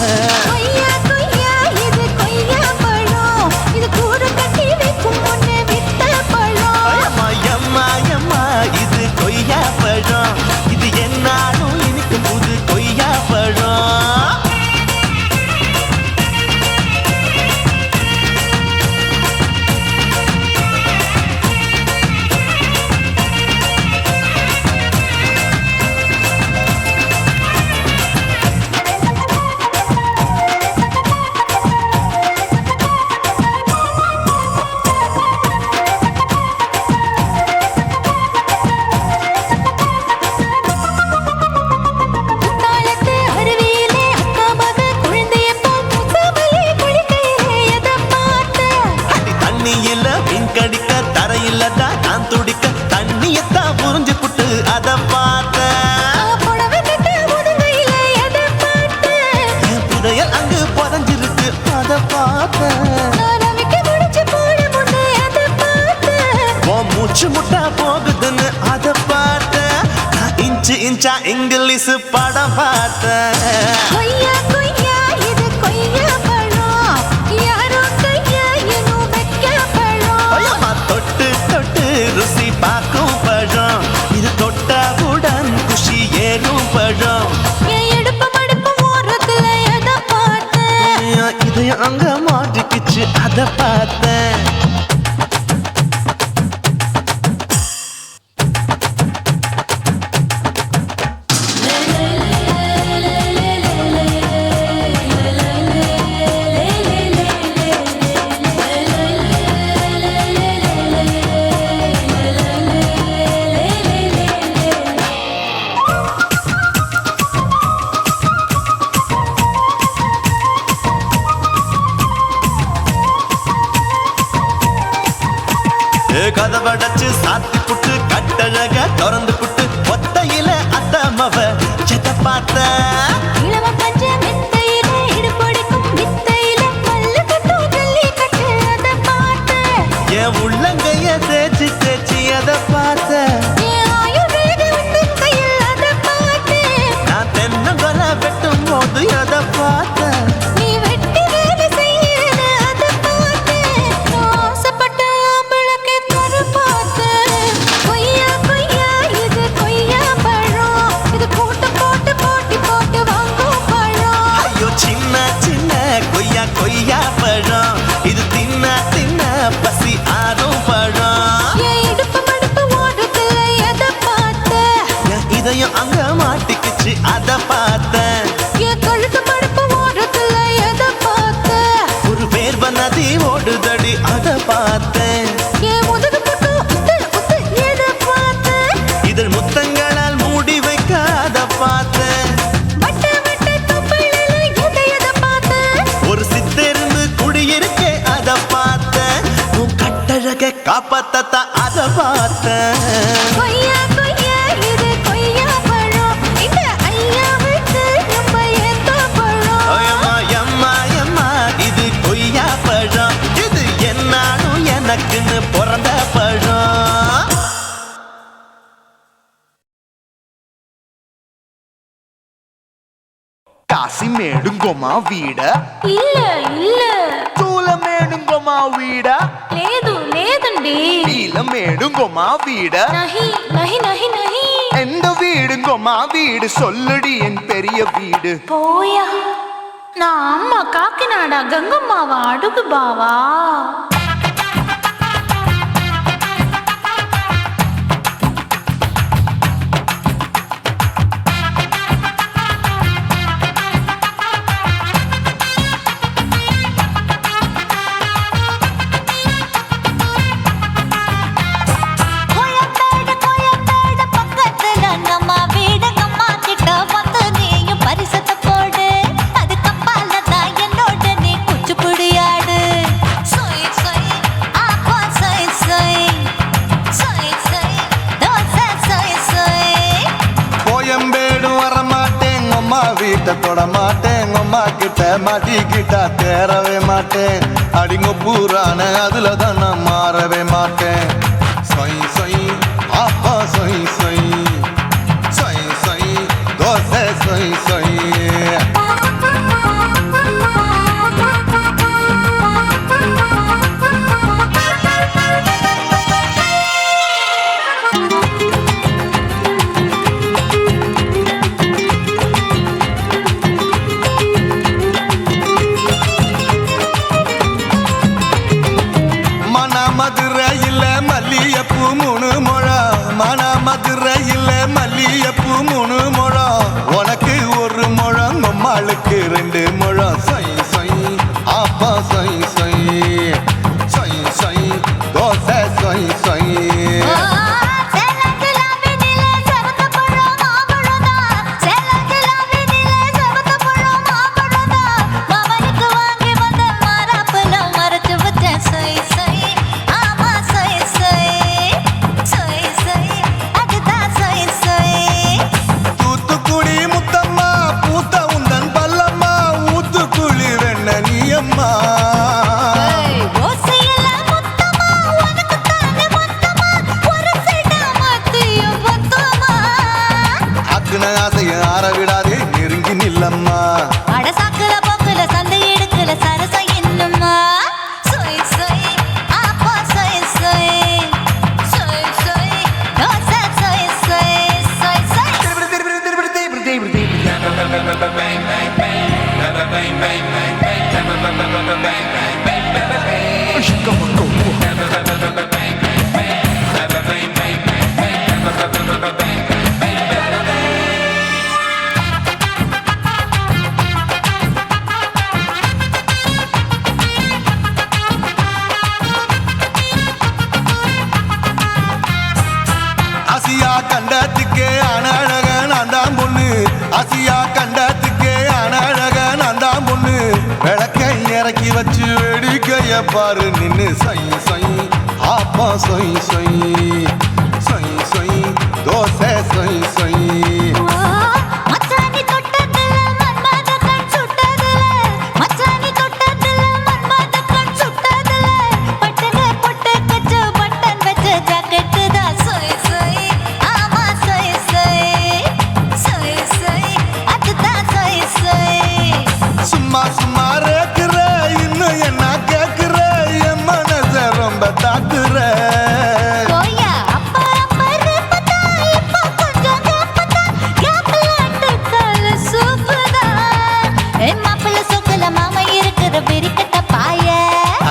கொய்யா கொய்யா இது கொய்யா பழம், இது கூடு கட்டி வைக்கும் முன்னே வித்த பழம். அம்மா எம்மா எம்மா இது கொய்யா பழம். இது என்னாலும் இனிக்கும் புது கொய்யா பழம். குத்தாலத்து அருவியிலே அக்கா மக குழந்தைய போல் முசாமலே குளிக்கையிலே எதை பார்த்தேன்? அடி தண்ணியில மீன் கடிக்க தரையில தான் நான் துடிக்க தண்ணியத்தான் புரிஞ்சு புட்டு அத பார்த்தேன். புடவை கட்ட முதுகையில எதை பார்த்தேன்? என் புதையல் அங்கு புதஞ்சிருக்கு அத பார்த்தேன். நான் ரவிக்கு முடிச்சு போட முன்னே எதை பார்த்தேன்? உன் மூச்சு முட்டா போகுதுன்னு அத பார்த்தேன். நான் இன்ச்சு இன்ச்சா இங்கிலீஷ் படம் பார்த்தேன். கொய்யா கொய்யா இது கொய்யா பழம், யாரோ கையா இன்னும் வைக்க பழம். ஐயம்மா தொட்டு தொட்டு ருசி பார்க்கும் பழம். இது தொட்டவுடன் குஷி ஏறும் பழம். என் இடுப்பு மடிப்பு ஓரத்துல எதை பார்த்தேன்? என் இதயம் அங்க மாட்டிக்கிச்சு அத பார்த்தேன். கதவடைச்சு சாத்தி புட்டு கட்டழக திறந்து புட்டு ஒத்தையில அத்தமவ செத்த பார்த்த. இளவ பஞ்ச மெத்தையில இடுப்பொடிக்கும் வித்தையில மல்லு கட்டும் ஜல்லி கட்டு அதை பார்த்தேன். என் உள்ளங்கைய தேய்ச்சி தேய்ச்சி அத பார்த்த. என் ஆயுர்வேத உந்தன் கையில் அதை பார்த்தேன். நான் தென்னங்கொலை வெட்டும் போது அத பார்த்த. நீ வெட்டி வேலை செய்யறது அதை பார்த்தேன். நான் ஆசைப்பட்ட ஆம்பளுக்கு தர பார்த்தேன். கொய்யா கொய்யா இது கொய்யா பழம், இது கூட்டம் போட்டு போட்டி போட்டு வாங்கும் பழம். ஐயோ சின்ன சின்ன கொய்யா கொய்யா பழம். இது தின்ன தின்ன பசி ஆறும் பழம். என் இடுப்பு மடிப்பு ஓரத்துல எதை பார்த்தேன்? என் இதயம் அங்க மாட்டிக்கிச்சு அத பார்த்தேன். என் கழுத்து மடிப்பு ஓரத்துல எதை பார்த்தேன்? ஒரு வேர்வ நதி ஓடுதடி அத பார்த்தேன். என் முதுகு புட்டு உத்து உத்து எதை பார்த்தேன்? இதழ் முத்தங்களால் மூடி வைக்க அத பார்த்தேன். வட்ட வட்ட தொப்புளில எதை பார்த்தேன்? ஒரு சித்திருந்து குடியிருக்கே அத பார்த்தேன். உன் கட்டழக காப்பாத்தத்தான் அத பார்த்தேன். கொய்யா கொய்யா இது கொய்யா பழம், இந்த ஐயாவுக்கு ரொம்ப ஏத்த பழம். ஐயம்மா எம்மா எம்மா இது கொய்யா பழம். இது என்னாலும் எனக்குன்னு பிறந்த பழம். కాశీమేడుంగోమా వీడ இல்ல இல்ல చూలమేడుంగోమా వీడ లేదు లేదండి నీలమేడుంగోమా వీడ நஹி நஹி நஹி நஹி எந்த வீடுங்கோமா வீடு சொல்லுடி என் பெரிய வீடு போயா நான் அம்மா காக்கிநாடா கங்கம்மாவா அடுகு பாவா தொட மாட்டேன் அம்மா கிட்ட மாட்டிக்கிட்டா தேரவே மாட்டேன் அடிங்க பூரான அதுல தான் நான் மாறவே மாட்டேன் சொய் சொய் அப்பா சொய் சொய் சொய் சொய் தோசை சொய் சொய் மதுரையில் மல்லியப்பூ 3 முழம் மன மதுரையில் மல்லியப்பூ 3 முழம் உனக்கு 1 முழம் நம்மளுக்கு 2 முழம் சொய் சொய் அப்பா சொய் சொய் சொய் சொய் தோசை சொய் சொய் ஆசியா கண்டத்துக்கே அனழக நான் தான் பொண்ணு ஆசியா கண்டத்துக்கே அனழக நான் தான் பொண்ணு விளக்கை இறக்கி வச்சு வேடிக்கைய பாரு நின்னு சொய் சொய் ஆப்பா சொய் சொய் சொய் சொய் தோசை சொய் சொய் சும்மா சும்மா ரேக்குற இன்னும் என்ன கேக்குற என் மனச ரொம்ப தாக்குற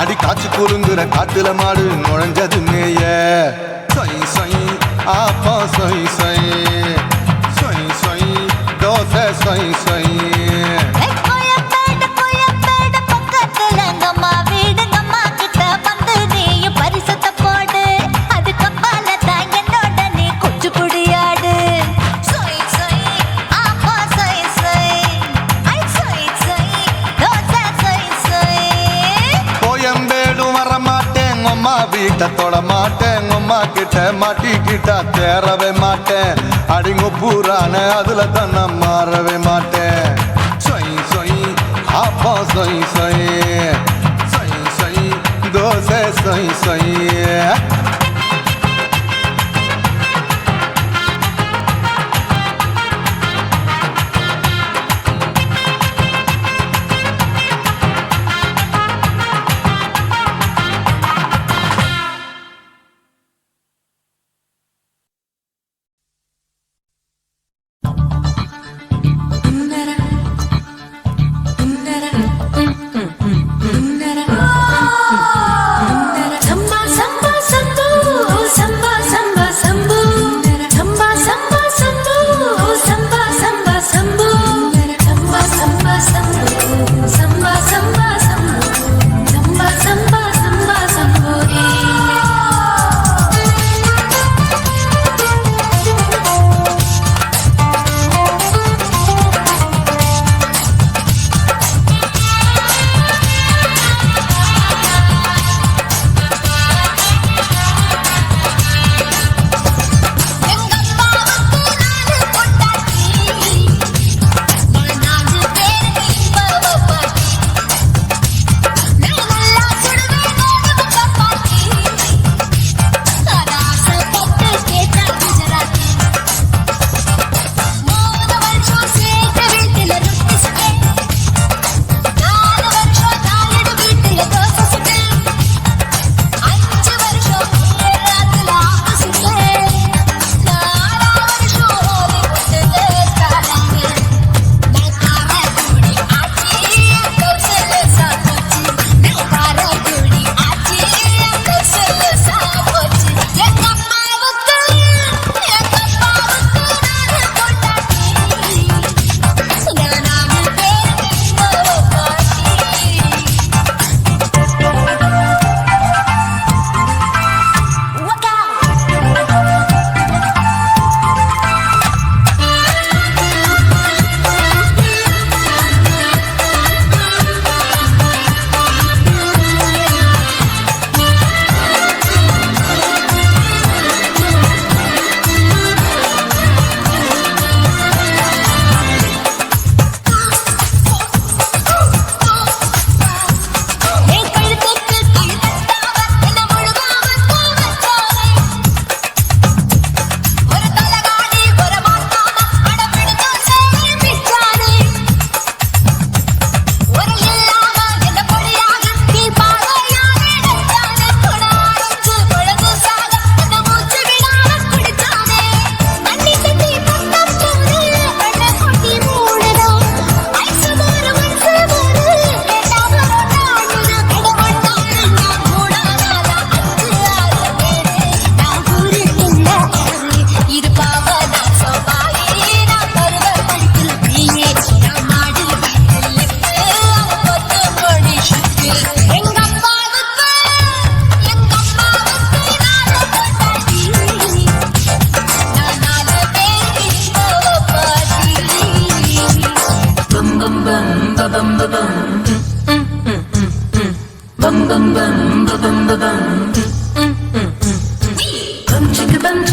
அடி காய்ச்சி குறுங்குற காட்டுல மாடு நுழைஞ்சது மேய சொய் சொய் ஆப்பா சொய் சொய் சொய் சொய் தோசை சொய் சொய் வீட்டை தொட மாட்டேன் அம்மா கிட்ட மாட்டிக்கிட்டா தேரவே மாட்டேன் அடிங்க பூரான அதுல தான் நான் மாறவே மாட்டேன் சொய் சொய் அப்பா சொய் சொய் சொய் சொய் தோசை சொய் சொய்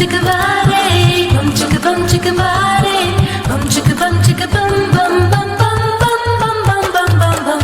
chicka bare, bum chicka bare, bum chicka bum bum bum bum bum bum bum bum bum bum.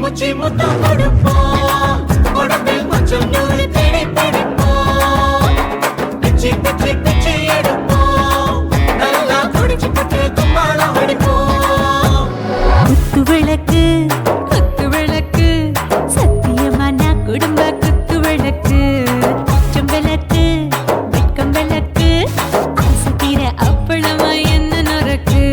முச்சி முத்தம் கொடுப்போம் உடம்பில் கொஞ்சம் நூறு தேடி பிடிப்போம் பிச்சி பிச்சி பிச்சி எடுப்போம் நல்லா குடிச்சு பட்டு கும்மாளம் அடிப்போம் குத்து விளக்கு சத்தியமான குடும்ப குத்து விளக்கு அச்சம் விளக்கு வெட்கம் விளக்கு ஆசை தீர அப்பளமா என்ன நொறுக்கு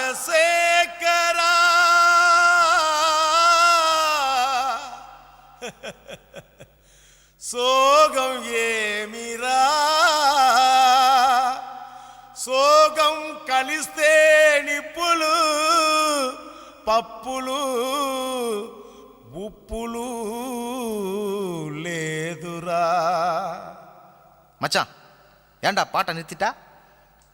ராஜசேகரா சோகம் ஏமிரா సోగం కలిస్తే నిప్పులు పప్పులు ఉప్పులు లేదురా. மச்சான் ஏண்டா பாட்டை நிறுத்திட்டா?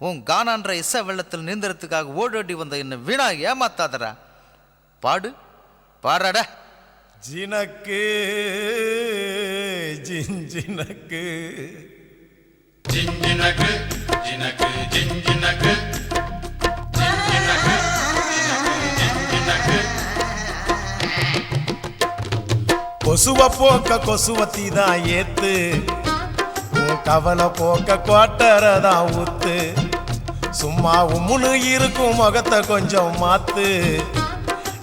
உன் கானான்ற இசை வெள்ளத்தில் நீந்தறதுக்காக ஓடோடி வந்த என்ன வீணா ஏமாத்தாதரா. பாடு பாடுறாட. ஜினக்கு ஜிஞ்சினக்கு ஜிஞ்சினக்கு ஜினக்கு ஜிஞ்சினக்கு ஜிஞ்சினக்கு ஜிஞ்சினக்கு கொசுவ போக்க கொசுவத்தி தான் ஏத்து உன் கவலை போக்க கோட்டரதான் ஊத்து சும்மா உம்முன்னு இருக்கும் முகத்தை கொஞ்சம் மாத்து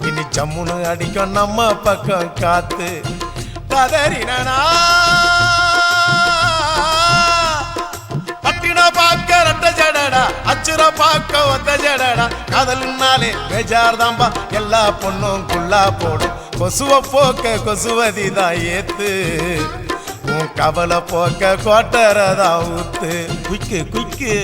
இனி ஜம்முன்னு அடிக்கும் நம்ம பக்கம் காத்து கதறினா பட்டின பாக்க ரெட்ட ஜடடா அச்சுர பாக்க ஒத்த ஜடடா காதல்னாலே பேஜார் தான்பா எல்லா பொண்ணும் குள்ளா போடும் கொசுவ போக்க கொசுவதி தான் ஏத்து உன் கவலை போக்க கோட்டரதான் ஊத்து குய்க்கு குய்க்கு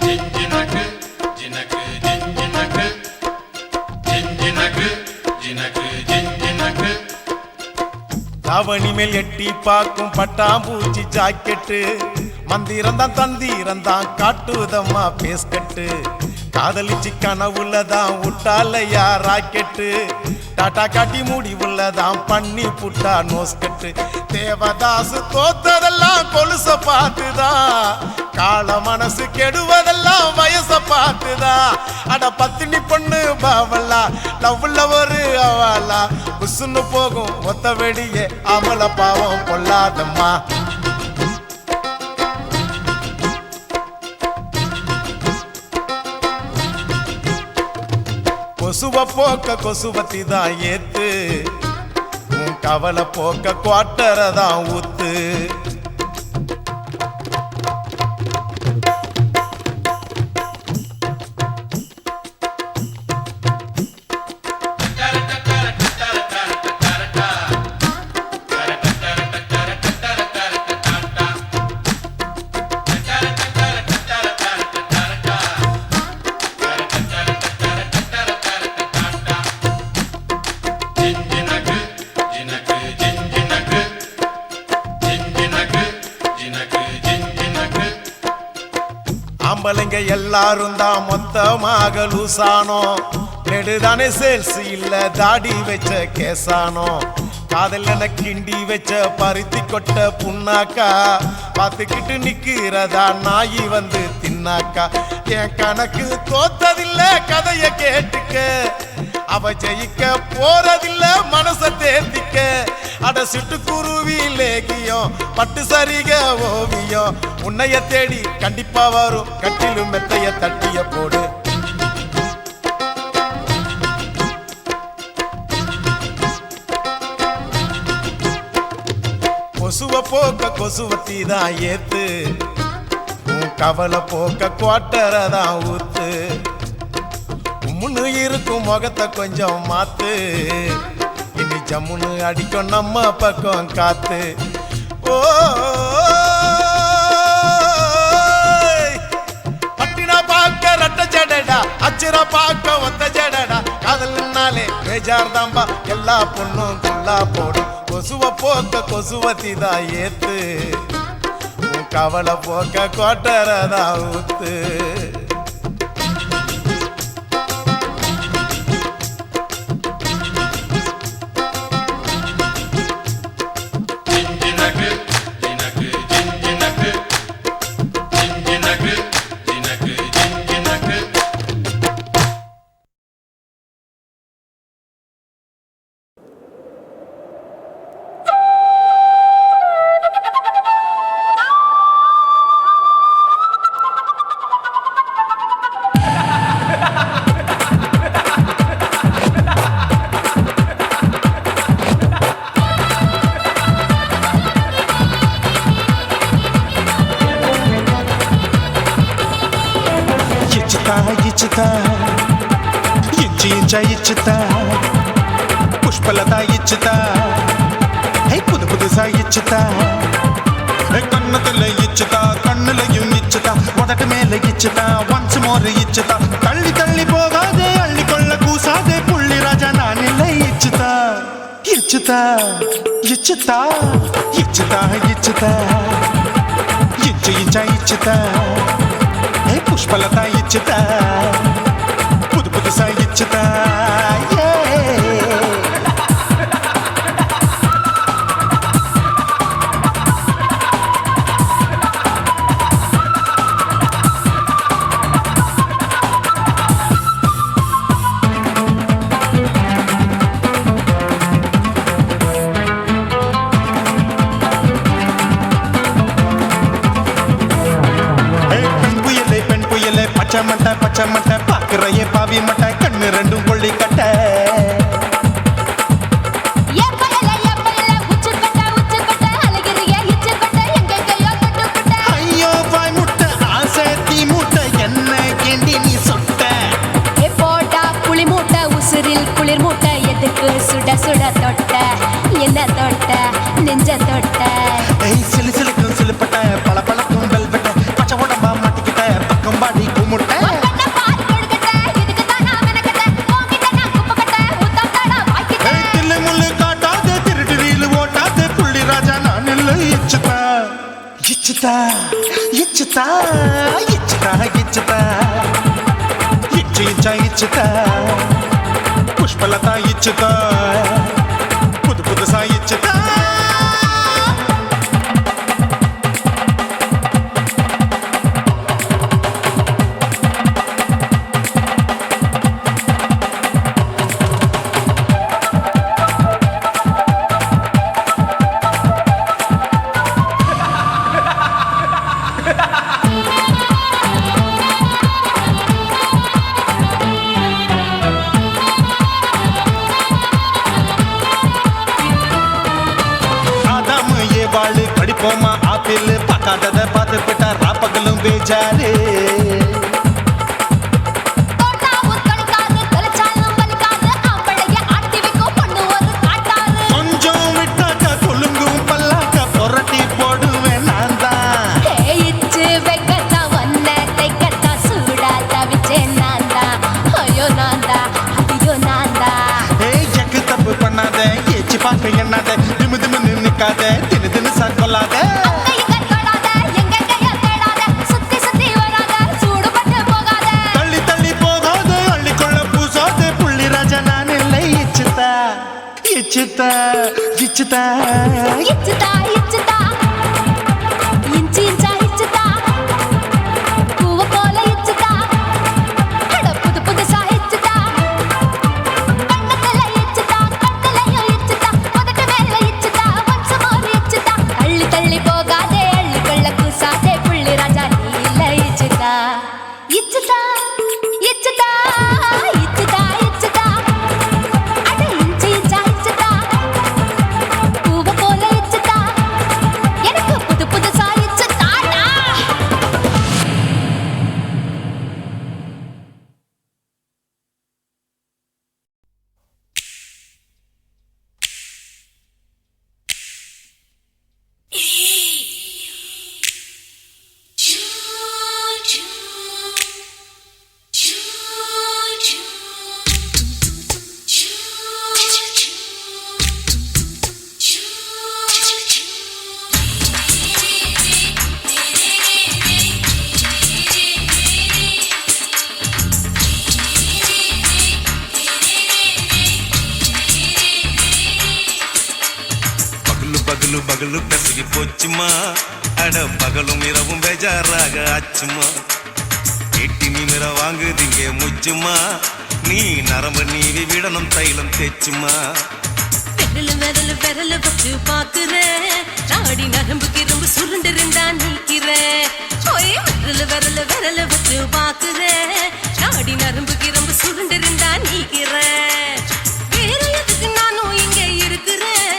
ஜிஞ்சினக்கு ஜினக்கு ஜிஞ்சினக்கு ஜிஞ்சினக்கு ஜினக்கு ஜிஞ்சினக்கு தாவணி மேல் எட்டி பார்க்கும் பட்டாம்பூச்சி ஜாக்கெட்டு மந்திரம் தான் தந்திரம் தான் காட்டுதம்மா பேஸ்கட்டு காதலிச்சு கனவுலதான் விட்டாலையா ராக்கெட்டு டாட்டா காட்டி முடிவுள்ளதான் பண்ணி புட்டா நோஸ்கட்டு தேவதாசு தோத்ததெல்லாம் கொலுச பார்த்துதான் கால மனசு கெடுவதெல்லாம் வயச பார்த்துதான் அட பத்தினி பொண்ணு பாவலா லவ்ல ஒரு அவலா புசுன்னு போகும் ஒத்த வெடியே அமல பாவம் கொள்ளாதம்மா கொசுவ போக்க கொசுவத்தி தான் ஏத்து உன் கவலை போக்க குவாட்டரதான் ஊத்து ஜிஞ்சினக்கு ஜினக்கு ஜிஞ்சினக்கு ஜிஞ்சினக்கு ஜினக்கு ஜிஞ்சினக்கு ஆம்பளைங்க எல்லாரும் தான் மொத்தமாக லூசானோ நெடுதானே சேல்ஸ் இல்ல தாடி வச்ச கேசானோ காதல் என கிண்டி வச்ச பருத்தி கொட்ட புண்ணாக்கா பார்த்துக்கிட்டு நிக்கிறதா நாயி வந்து தின்னாக்கா என் கணக்கு தோத்ததில்ல கதைய கேட்டுக்க அவ ஜெயிக்க போறதில்ல மனச தேர்த்திக்க அட சிட்டுக்குருவி லேகியம் பட்டு சரிக ஓவியம் உன்னைய தேடி கண்டிப்பா வரும் கட்டிலும் மெத்தைய தட்டிய போடு கொசுவ போக்க கொசுவத்தி தான் ஏத்து உன் கவலை போக்க குவாட்டரதான் ஊத்து உம்முன்னு இருக்கும் முகத்தை கொஞ்சம் மாத்து இனி ஜம்முன்னு அடிக்கும் நம்ம பக்கம் காத்து ஓ பட்டினா பாக்க ரெட்ட ஜடடா அச்சுர பாக்க ஒத்த ஜடடா காதல்னாலே பேஜார் தான்பா எல்லா பொண்ணும் குள்ளா போடும் கொசுவ போக்க கொசுவத்தி தான் ஏத்து உன் கவலை போக்க கோட்டரதான் ஊத்து ஜிஞ்சினக்கு ஜினக்கு ஜிஞ்சினக்கு ஜிஞ்சினக்கு ஜினக்கு ஜிஞ்சினக்கு ఇచ్చుతా ఇంచి ఇంచా ఇచ్చుతా పుష్పలత ఇచ్చుతా புது புதுசா இச்சுதா கண்ணத்துல இச்சுதா கண்ணுலையும் இச்சுதா உதட்டு மேல இச்சுதான் ஒன்ஸ் மோர் இச்சுதான் தள்ளி தள்ளி போகாதே அள்ளி கொள்ள கூசாதே புள்ளி ராஜா நான் இல்லை இச்சுதா இச்சுதா இச்சுதா இச்சுதா இச்சுதா இச்சு இச்சா இச்சுதா ஏ புஷ்பலதா இச்சுதா புது புதுசா இச்சுதா பச்சை மட்டை பாக்குறையே பாவி மட்டை கண்ணு ரெண்டும் கொள்ளி கட்ட ஐயோ வாய் முட்டை ஆசை தீ முட்டை என்ன கேண்டி நீ சொட்ட போட்டா புளி மூட்டை உசுரில் குளிர் மூட்டை எதுக்கு சுட சுட தொட்ட என்ன தொட்ட நெஞ்ச தொட்ட சிலு சிலுக்கும் சிலுப்பட்ட பல பழக்கும் வெல்வெட்ட பச்சை உடம்பா மாட்டிக்கிட்ட பக்கம் பாடி குமுட்ட இச்சுதா இச்சுதா இச்சுதா இச்சுதா இச்சு இச்சா இச்சுதா புஷ்பலதா இச்சுதா புது புதுசா இச்சுதா படிப்போமா ஆப்பிள் பார்க்காதத பார்த்து விட்டா ராப்பகலும் பேச்சாரு கொஞ்சம் விட்டாக்க கொலுங்கும் பல்லாக்க புரட்டி போடுவேன் நான் தான் வைக்கத்தா வந்த தைக்கத்தா சூடா தவிச்சேன் நான் தான் ஐயோ நான் தான் ஐயோ நான் தான் எக்கு தப்பு பண்ணாத ஏச்சு பார்க்க எண்ணாத திமு திமு நிக்காத தினு தினு கொல்லாத தள்ளி தள்ளி போகாத அள்ளி கொள்ள பூசாத புள்ளி ராஜா நான் இல்லை இச்சுதா இச்சுதா இச்சுதா இச்சுதா இச்சுதா இஞ்சி இஞ்சா இச்சுதா பூவ போல இச்சுதா புது புதுசா இச்சுதா கண்ணத்துல இச்சுதா கண்ணலையும் இச்சுதா உதட்டு மேல இச்சுதா ஒன்ஸ் மோர் இச்சுதா தள்ளி தள்ளி போகாதே அள்ளி கொள்ள கூசாதே புள்ளி ராஜா நீ இல்ல இச்சுதா இச்சுதா இச்சுதா இச்சுதா இச்சுதா அட இஞ்சி இஞ்சா இச்சுதா பூவ போல இச்சுதா எனக்கு புது புதுசா இச்சுதாடா பகலு பகலு கசகி போச்சுமா அட பகலும் இரவும் பேஜாராக ஆச்சுமா எட்டி நிமிர வாங்குதிங்க முச்சுமா நீ நரம்பு நீவி விடணும் தைலம் தேச்சுமா விரல் விரல் வச்சு பாக்குறேன் நாடி நரம்பு கிரம்பு சுருண்டு இருந்தா நிற்கிறேன் விரல் வச்சு பாக்குறேன் நாடி நரம்பு கிரம்பு சுருண்டு இருந்தா நிற்கிறேன் வேற எதுக்கு நானும் இங்க இருக்கிறேன்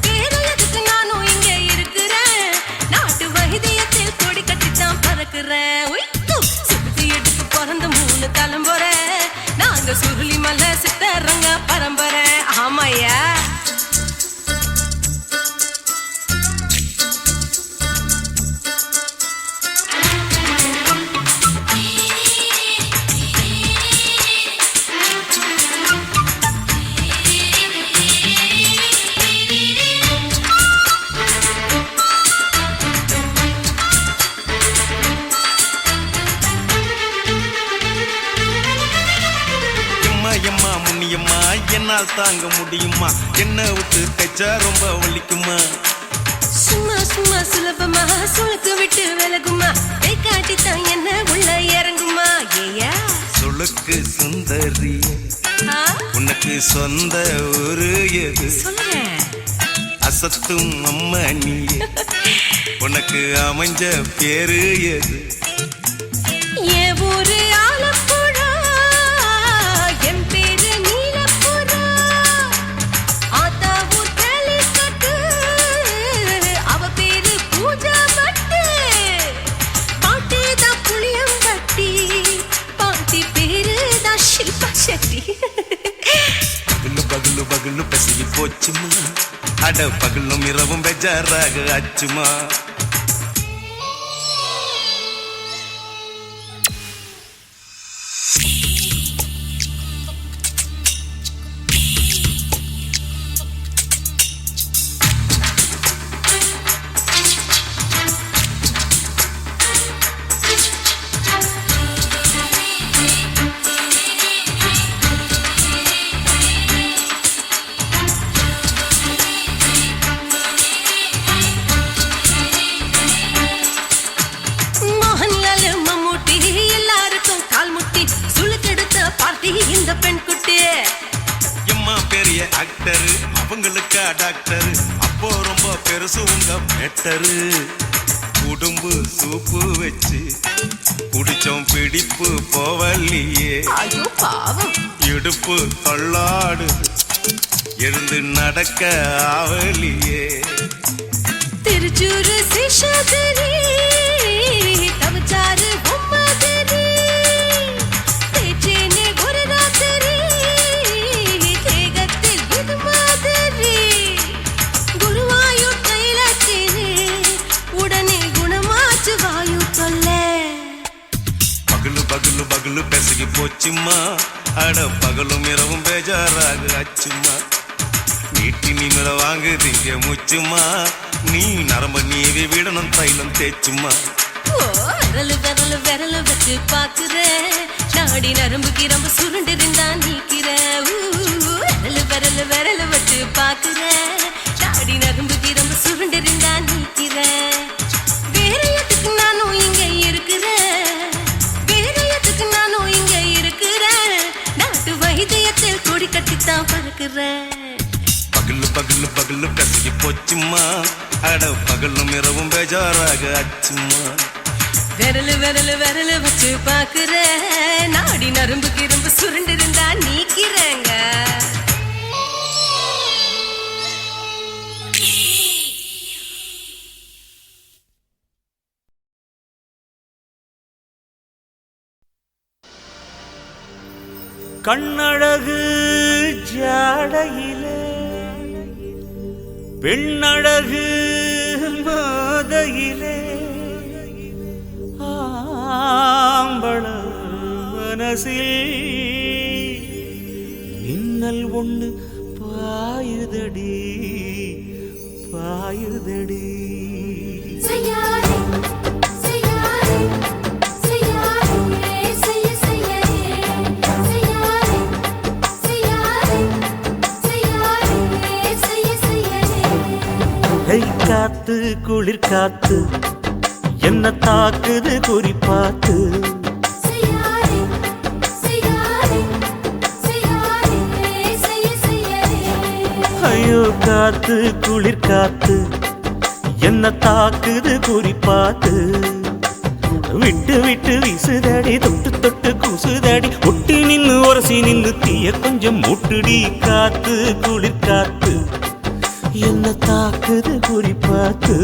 வேற எதுக்கு நானும் இங்க இருக்கிறேன் நாட்டு வைத்தியத்தில் கொடி கட்டித்தான் பறக்கிறேன் சுத்தி எடுத்து பிறந்த 3 தலைமுறை நாங்க சுருளி மலை சித்தரங்க பரம்பரை ஆமையா மணியம்மா என்னால் தாங்க முடியுமா என்ன விட்டு தைச்சா ரொம்ப வலிக்குமா சும்மா சும்மா சுலபமா சுளுக்கு விட்டு விலகுமா கை காட்டித்தான் என்ன உள்ள இறங்குமா ஏயா சுளுக்கு சுந்தரி உனக்கு சொந்த ஊரு எது சொல்றேன் அசத்தும் அம்மா நீ உனக்கு அமைஞ்ச பேரு எது என் ஊரு ஆலப்புழா என் பேரு நீலப்புறா ஆத்தா ஊர் கேலிக்கட்டு அவ பேரு பூஜா பட்டு பாட்டி தான் புளியம்பட்டி பாட்டி பேரு தான் ஷில்பா செட்டி பகலு பகலு பகலு பசிக்கு போச்சுமா அட பகலும் இரவும் பெஜாராக ஆச்சுமா இந்த பெண் குட்டி எம்மா பெரிய ஆக்டர் அவங்களுக்கா டாக்டர் அப்போ ரொம்ப பெருசு உங்க மேட்டரு உடும்பு சூப்பு வச்சு குடிச்சோம் பிடிப்பு போவல்லையே ஐயோ பாவம் இடுப்பு தள்ளாடு எழுந்து நடக்க ஆவலியே திருச்சூரு சிஷாதிரி தவச்சாரு பொம்மதிரி தேச்சேனே ஒரு ராத்திரி தேகத்தில் இது மாதிரி குருவாயூர் தைலத்தினே உடனே குணமாச்சு வாயு சொல்ல பகலு பகலு பகலு பெசகி போச்சுமா அட பகலும் இரவும் பேஜாராக ஆச்சுமா நீட்டி நீங்கள வாங்கு திங்க முச்சுமா நீ நரம்ப நீவி விடணும் தைலம் தேச்சுமா விரலு விரலு விரலு வச்சு பாக்குறேன் நாடி நரம்பு கிரம்பு சுருண்டு இருந்தா நீக்கிறேன் விரலு விரலு விரலு வச்சு பாக்குறேன் நாடி நரம்பு கிரம்பு சுருண்டு இருந்தா நீக்கிறேன் வேற எதுக்கு நானும் இங்க இருக்கிறேன் வேற எதுக்கு நானும் இங்க இருக்கிறேன் நாட்டு வைத்தியத்தில் கொடி கட்டித்தான் பறக்கிறேன் பகலு பகலு பகலு பெசகி போச்சுமா அட பகலும் இரவும் பேஜாராக ஆச்சுமா விரலு விரலு விரலு வச்சு பாக்குறேன் நாடி நரம்பு கிரம்பு சுருண்டு இருந்தா நீக்கிறேங்க கண்ணழகு ஜாடையிலே பெண்ணழகு மாதையிலே ஆம்பள மனசில் மின்னல் ஒண்ணு பாயுதடி பாயுதடி காத்து குளிர் காத்து என்ன தாக்குது குறிப்பாத்து ஐயோ காத்து குளிர் காத்து என்ன தாக்குது குறிப்பாத்து விட்டு விட்டு வீசுதடி தொட்டு தொட்டு கூசுதடி ஒட்டி நின்னு உரசி நின்னு தீய கொஞ்சம் மூட்டுடி காத்து குளிர் காத்து என்ன தாக்குது குறிப்பாத்து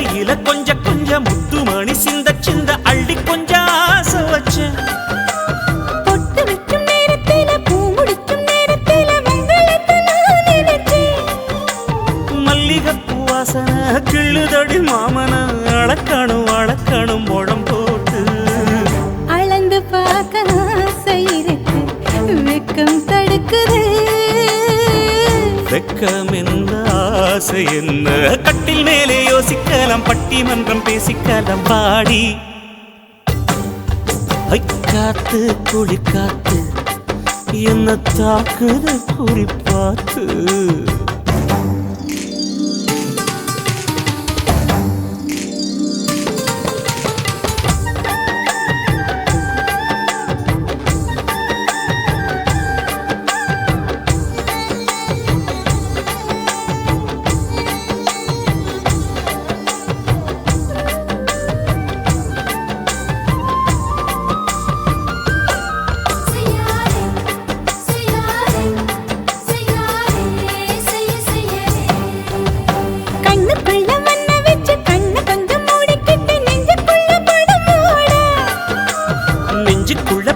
முல்லையில கொஞ்சம் கொஞ்சம் முத்துமணி சிந்த சிந்த அள்ளி கொஞ்சம் ஆசை வச்சேன். பொட்டு வைக்கும் நேரத்தில பூ முடிக்கும் நேரத்தில மங்களத்தை நான் நினைச்சேன். மல்லிகைப்பூ வாசனை கிள்ளுதடி மாமன அளக்கணும் அளக்கணும் முழம் போட்டு. அளந்து பார்க்க ஆசை இருக்கு, வெக்கம் தடுக்குது. வெக்கம் என்ன ஆசை என்ன, கட்டில் மேலே யோசிக்கலாம், பட்டிமன்றம் பேசிக்கலாம் பாடி. காத்து குளிக்காத்து என்ன தாக்குது குறிப்பாத்து.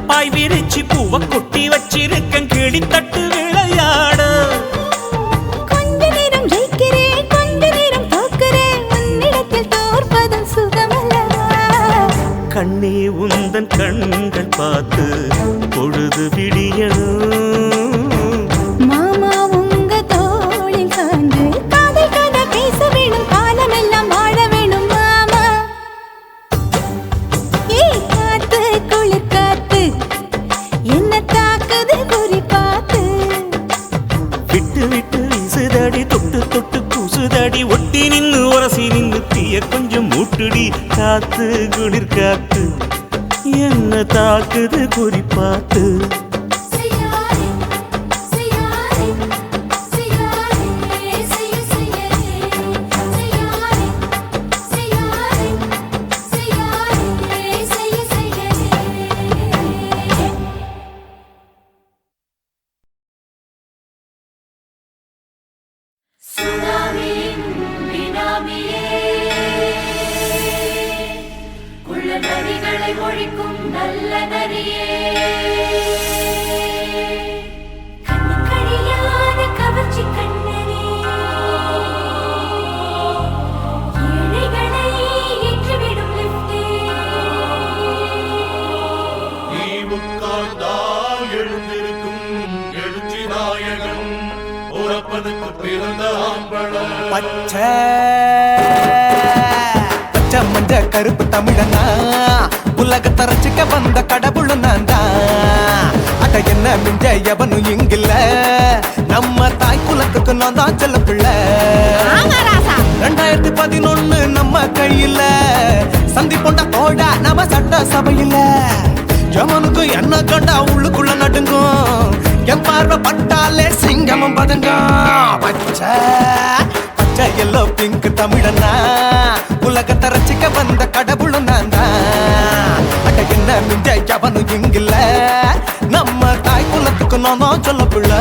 பாய் விரிச்சு பூவ கொட்டி வச்சிருக்கேன், கிளி தட்டு விளையாட. கொஞ்ச நேரம் ஜெயிக்கிறேன், கொஞ்ச நேரம் தோக்கிறேன், உன்னிடத்தில் தோற்பதும் சுகமல்லவா. கண்ணே உந்தன் கண்கள் பார்த்து பொழுது விடியணும். மாமா உங்க தோளில் சாய்ந்து காதல் கதை பேச வேணும், காலமெல்லாம் வாழ வேணும் மாமா. ஏ காத்து குளிர் காத்து என்ன தாக்குது குறி பார்த்து. விட்டு விட்டு வீசுதடி தொட்டு தொட்டு கூசுதடி, ஒட்டி நின்னு உரசி நின்னு தீய கொஞ்சம் மூட்டுடி. காத்து குளிர் காத்து என்ன தாக்குது குறி பார்த்து. ஒழிக்கும் நல்ல நரியே, கண்ணுக்கழியாத கவர்ச்சி கண்ணனே, ஏழைகளை ஏற்றிவிடும் லிப்டே. நீ உட்கார்ந்தால் எழுந்திருக்கும் எழுச்சி நாயகன், உறப்பதுக்கு பிறந்த ஆம்பள. பச்சை மஞ்ச கருப்பு தமிழனா, உலகத்தை ரசிக்க வந்த கடவுள் நான் தான். அட என்ன மிஞ்ச எவனும் இங்கில்ல, நம்ம தாய் குலத்துக்கு நான் தான் செல்ல பிள்ளை. 2011 நம்ம கையில, சந்தி பொண்ட தோட நம்ம சட்ட சபையில. எவனுக்கு என்ன கண்டா உள்ளுக்குள்ள நடுங்கும், என் பார்வை பட்டாலே சிங்கமும் பதுங்கும். பச்சை பச்சை எல்லோ பிங்க் தமிழனா, உலகத்தை ரசிக்க வந்த கடவுள் நான் தான். அட என்ன மிஞ்ச எவனும் இங்கில்ல, நம்ம தாய் குலத்துக்கு நான் தான் சொல்ல பிள்ளை.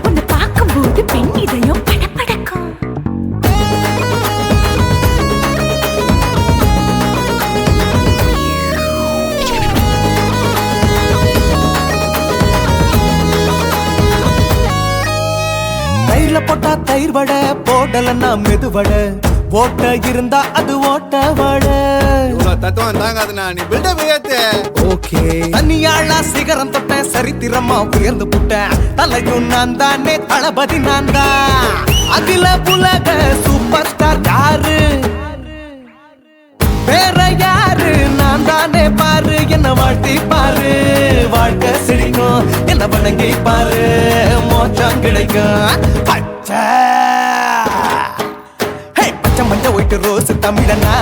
உன்னை பார்க்கும்போது பெண் இதயம் படபடக்கும். தயிர்ல போட்டா தயிர் வடை, போடலன்னா மெது வடை, ஓட்ட இருந்தா அது ஓட்ட வடை. தத்துவம் தாங்காதுண்ணா, நீ பில்டப் ஏத்து. ஓகே தனியாளா சிகரம் தொட்ட, சரித்திரமா உயர்ந்து புட்டேன், தலையும் நான் தானே, தளபதி நான் தான். அகில உலக சூப்பர் ஸ்டார் யாரு, வேற யாரு, நான் தானே பாரு. என்ன வாழ்த்தி பாரு, வாழ்க்கை சிரிக்கும், என்ன வணங்கி பாரு, மோச்சம் கிடைக்கும். பச்சை பச்சை மஞ்ச ஒயிட்டு ரோஸ் தமிழனா,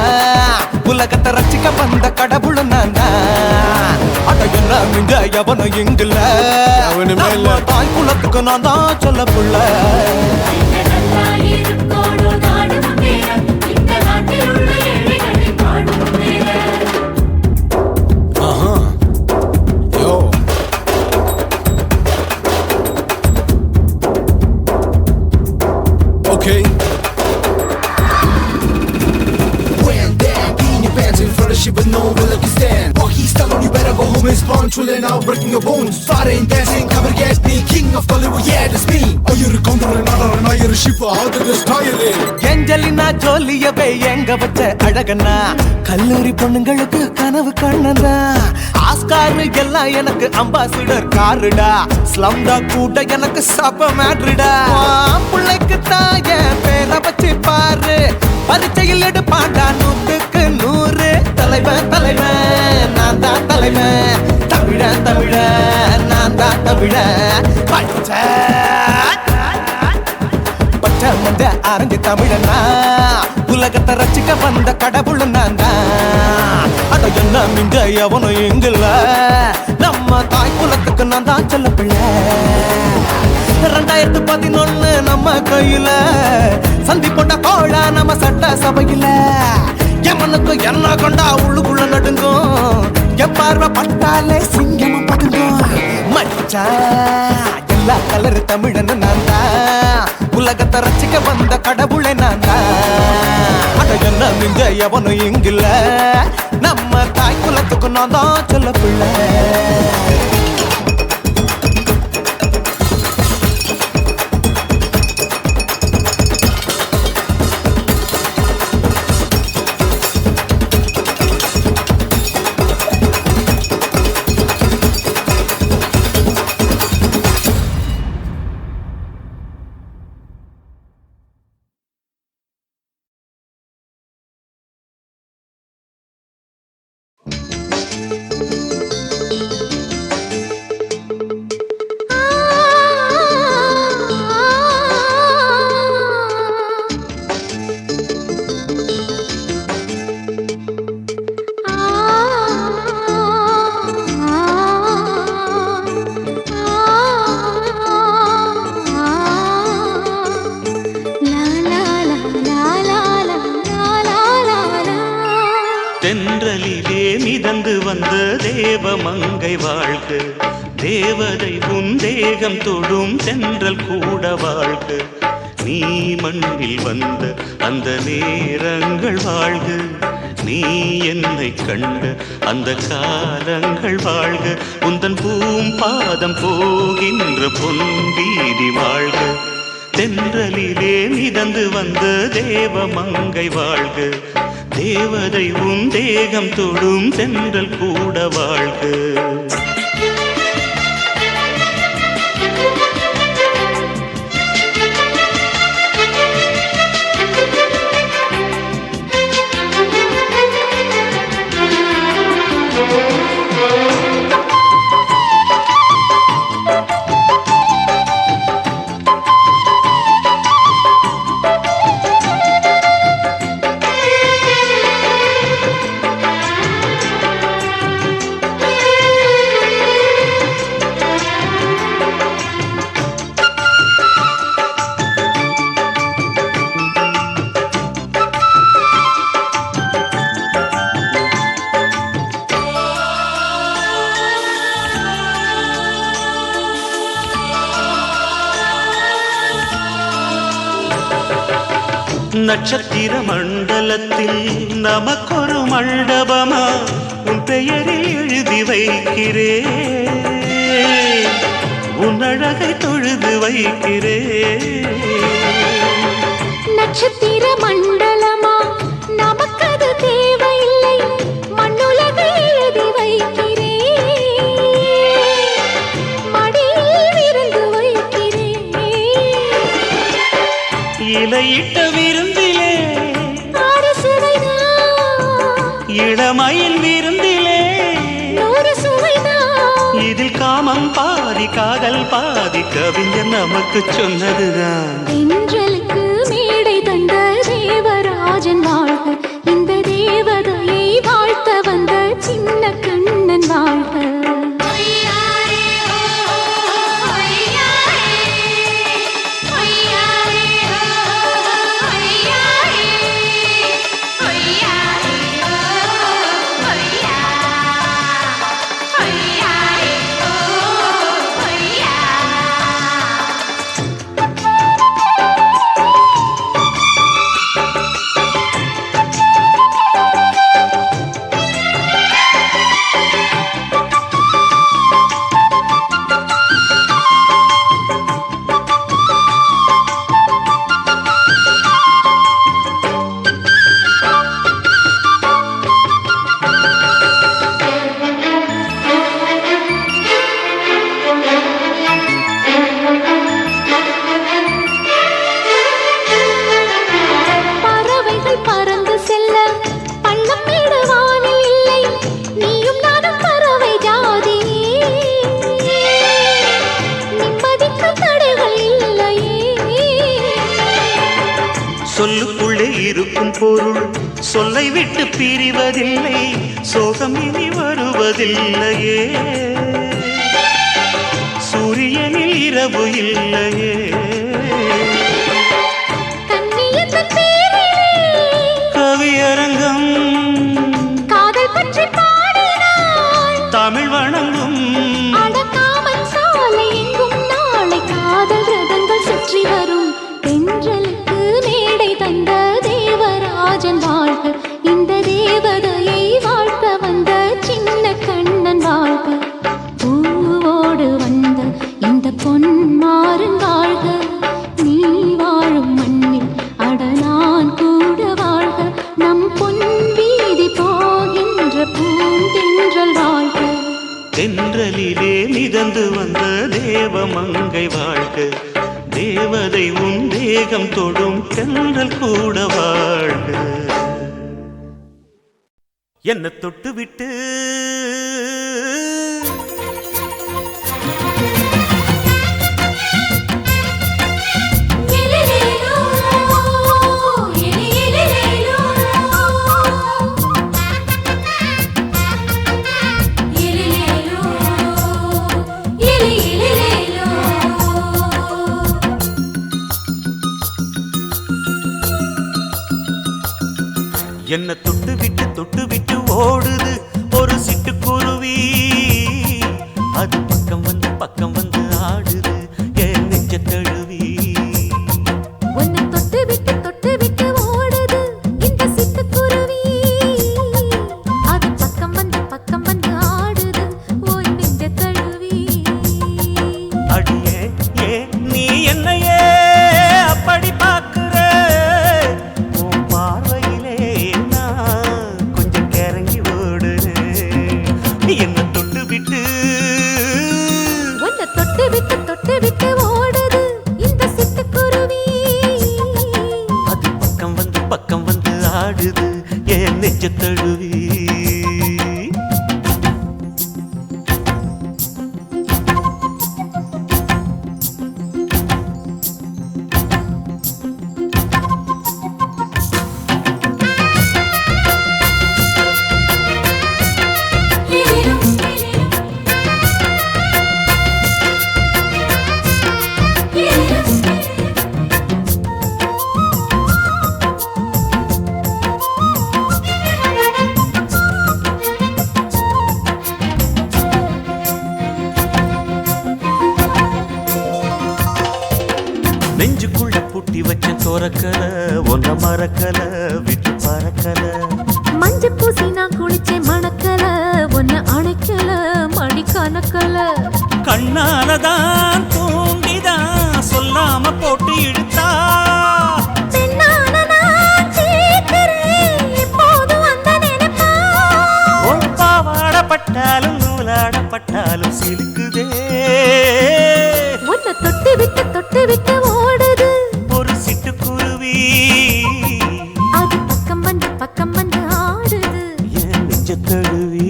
உலகத்தை ரசிக்க வந்த கடவுள் நான் தான். அட என்ன மிஞ்ச எவனும் இங்கில்ல, நம்ம தாய் குலத்துக்கு நான் தான் சொல்ல புள்ள. children now breaking your bones. Fighting, dancing, cover gas, the king of Bollywood, yeah, that's me. Oh, you're a counter and another, you're a ship out of the style. Angelina ஜோலியவே எங்க வச்ச அழகனா கல்லூரி பொண்ணுங்களுக்கு கனவு கண்ணனா ஆஸ்கார் எல்லாம் எனக்கு ambassador காருடா ஸ்லம்டா கூட எனக்கு சப்ப மேட்ருடா பிள்ளைக்கு தான் என் பேரை வச்சு பாரு பரீட்சையில் எடுப்பாண்டா 100க்கு 100 தலைவன் தலைவன் நான் தான் தலைவன் தமிழன் தமிழன் நான் தான் தமிழன் பச்சை மண்ட ஆரஞ்சு தமிழனா உலகத்தை ரசிக்க வந்த கடவுள் நான் தான் அட என்ன மிஞ்ச எவனும் எங்கல்ல நம்ம தாய் குலத்துக்கு நான் தான் சொல்ல பிள்ளை 2011 நம்ம கையில சந்தி போட்ட கோழ நம்ம சட்ட சபையில எமனுக்கு என்ன கொண்டா உள்ளுக்குள்ள நடுங்கும் என் பார்வை பட்டாலே சிங்கமும் பதுங்கும் மச்சான் எல்லா கலர் தமிழன்னு நான் தான் உலகத்தை ரசிக்க வந்த கடவுளை நான் தான் அட என்ன மிஞ்ச எவனும் இங்கில்ல நம்ம தாய் குலத்துக்கு நான் தான் சொல்ல பிள்ளை தென்றலிலே மிதந்து வந்த தேவமங்கை வாழ்க தேவதை உன் தேகம் தொடும் தென்றல் கூட வாழ்க நீ மண்ணில் வந்த அந்த நேரங்கள் வாழ்க நீ என்னை கண்ட அந்த காலங்கள் வாழ்க உந்தன் பூம்பாதம் போகின்ற பொன் வீதி வாழ்க தென்றலிலே மிதந்து வந்த தேவமங்கை வாழ்க தேவதை உன் தேகம் தொடும் தென்றல் கூட வாழ்க நட்சத்திர மண்டலத்தில் நமக்கொரு மண்டபமா உன் பெயரில் எழுதி வைக்கிறே உன் அழகை தொழுது வைக்கிறே நட்சத்திர மண்டலமா நமக்கது தேவையில்லை மண்ணுலகை எழுதி வைக்கிறே மடியில் விருந்து வைக்கிறே இலையிட்ட விருந்திலே இளமயில் விருந்திலே இதில் காமம் பாதி காதல் பாதி கவிஞர் நமக்கு சொன்னதுதான் தென்றலுக்கு மேடை தந்த தேவராஜன் வாழ்க இந்த தேவதையை வாழ்த்த வந்த சின்ன கண்ணன் வாழ்க பொருள் சொல்லை விட்டு பிரிவதில்லை, சோகம் இனி வருவதில்லையே. சூரியனில் இரவு இல்லையே. கவியரங்கம் காதல் பற்றி பாடினாள், தமிழ் வணங்கும் அடக்காமல் சாலை எங்கும் நாளை காதல் ரதங்கள் சுற்றி வரும். தென்றலுக்கு மேடை தந்த தேவராஜன் வாழ்க, இந்த தேவதையை வாழ்த்த வந்த சின்ன கண்ணன் வாழ்க. பூவோடு வந்த இந்த பொன்மாறன் வாழ்க, நீ வாழும் மண்ணில் அட நான் கூட வாழ்க. நம் பொன் வீதி போகின்ற பூந்தென்றல் வாழ்க. தென்றலிலே மிதந்து வந்த தேவமங்கை வாழ்க, தேவதை உன் தேகம் தொடும் தென்றல் கூட வாழ்க. என்ன தொட்டு விட்டு என்ன தொட்டு விட்டு ஓடுது ஒரு சிட்டுக்குருவி, அது பக்கம் வந்து ஆடுது என் நெஞ்ச தழுவி. உன்னை தொட்டு விட்டு ஓடுது இந்த சிட்டுக்குருவி, அது பக்கம் வந்து ஆடுது உன் நெஞ்ச தழுவி. அடியே ஏ நீ என்னையே அப்படி பார்க்கிற, உன் பார்வையிலே நான் கொஞ்சம் கிறங்கி ஓடுறேன். என்ன தொட்டு விட்டு உன்னை தொட்டு விட்டு ஓடுது இந்த சிட்டுக்குருவி, அது பக்கம் வந்து ஆடுது என் நெஞ்ச தழுவி. நெஞ்சுக்குள்ள பூட்டி வச்ச தோரக்கல ஒன்ன மறக்கல விட்டு பறக்கல. மஞ்ச பூசி நான் குளிச்சேன் மணக்கல, உன்னை அணைக்கல மணி கணக்கல. கண்ணாலதான் தூண்டிதான் சொல்லாம போட்டு இழுத்தா, பெண்ணான நான் கேட்கிறேன் எப்போதும் அந்த நினைப்பா. ஒரு பாவாடப்பட்டாலும் நூலாடப்பட்டாலும் சிலுக்குதே. உன்னை தொட்டு விட்டு ஓடுது ஒரு சிட்டுக்குருவி, அது பக்கம் வந்து ஆடுது என் நெஞ்ச தழுவி.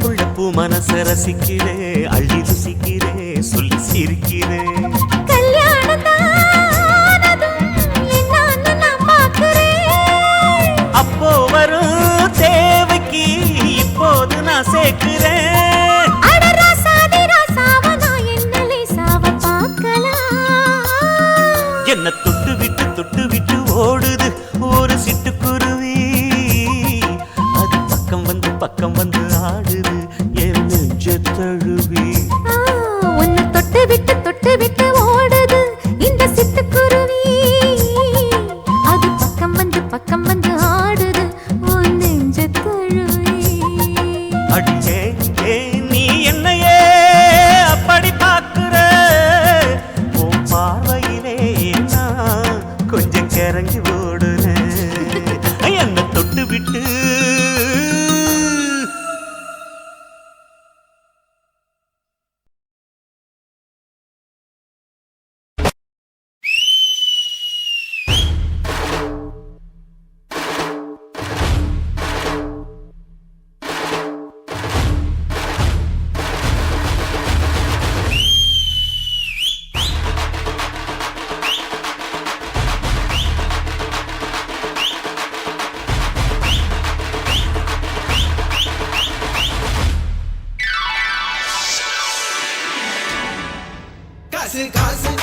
புள்ள பூ மனச ரசிக்கிறே, அள்ளி ருசிக்கிறே, சொல்லி சிரிக்கிறே. அப்போ வரும் தேவைக்கு இப்போது நான் சேர்க்கிறேன். என்ன தொட்டு விட்டு ஓடுது ஒரு சிட்டுக்குருவி, அது பக்கம் வந்து ஆடுது என் நெஞ்ச தழுவி. காசு காசு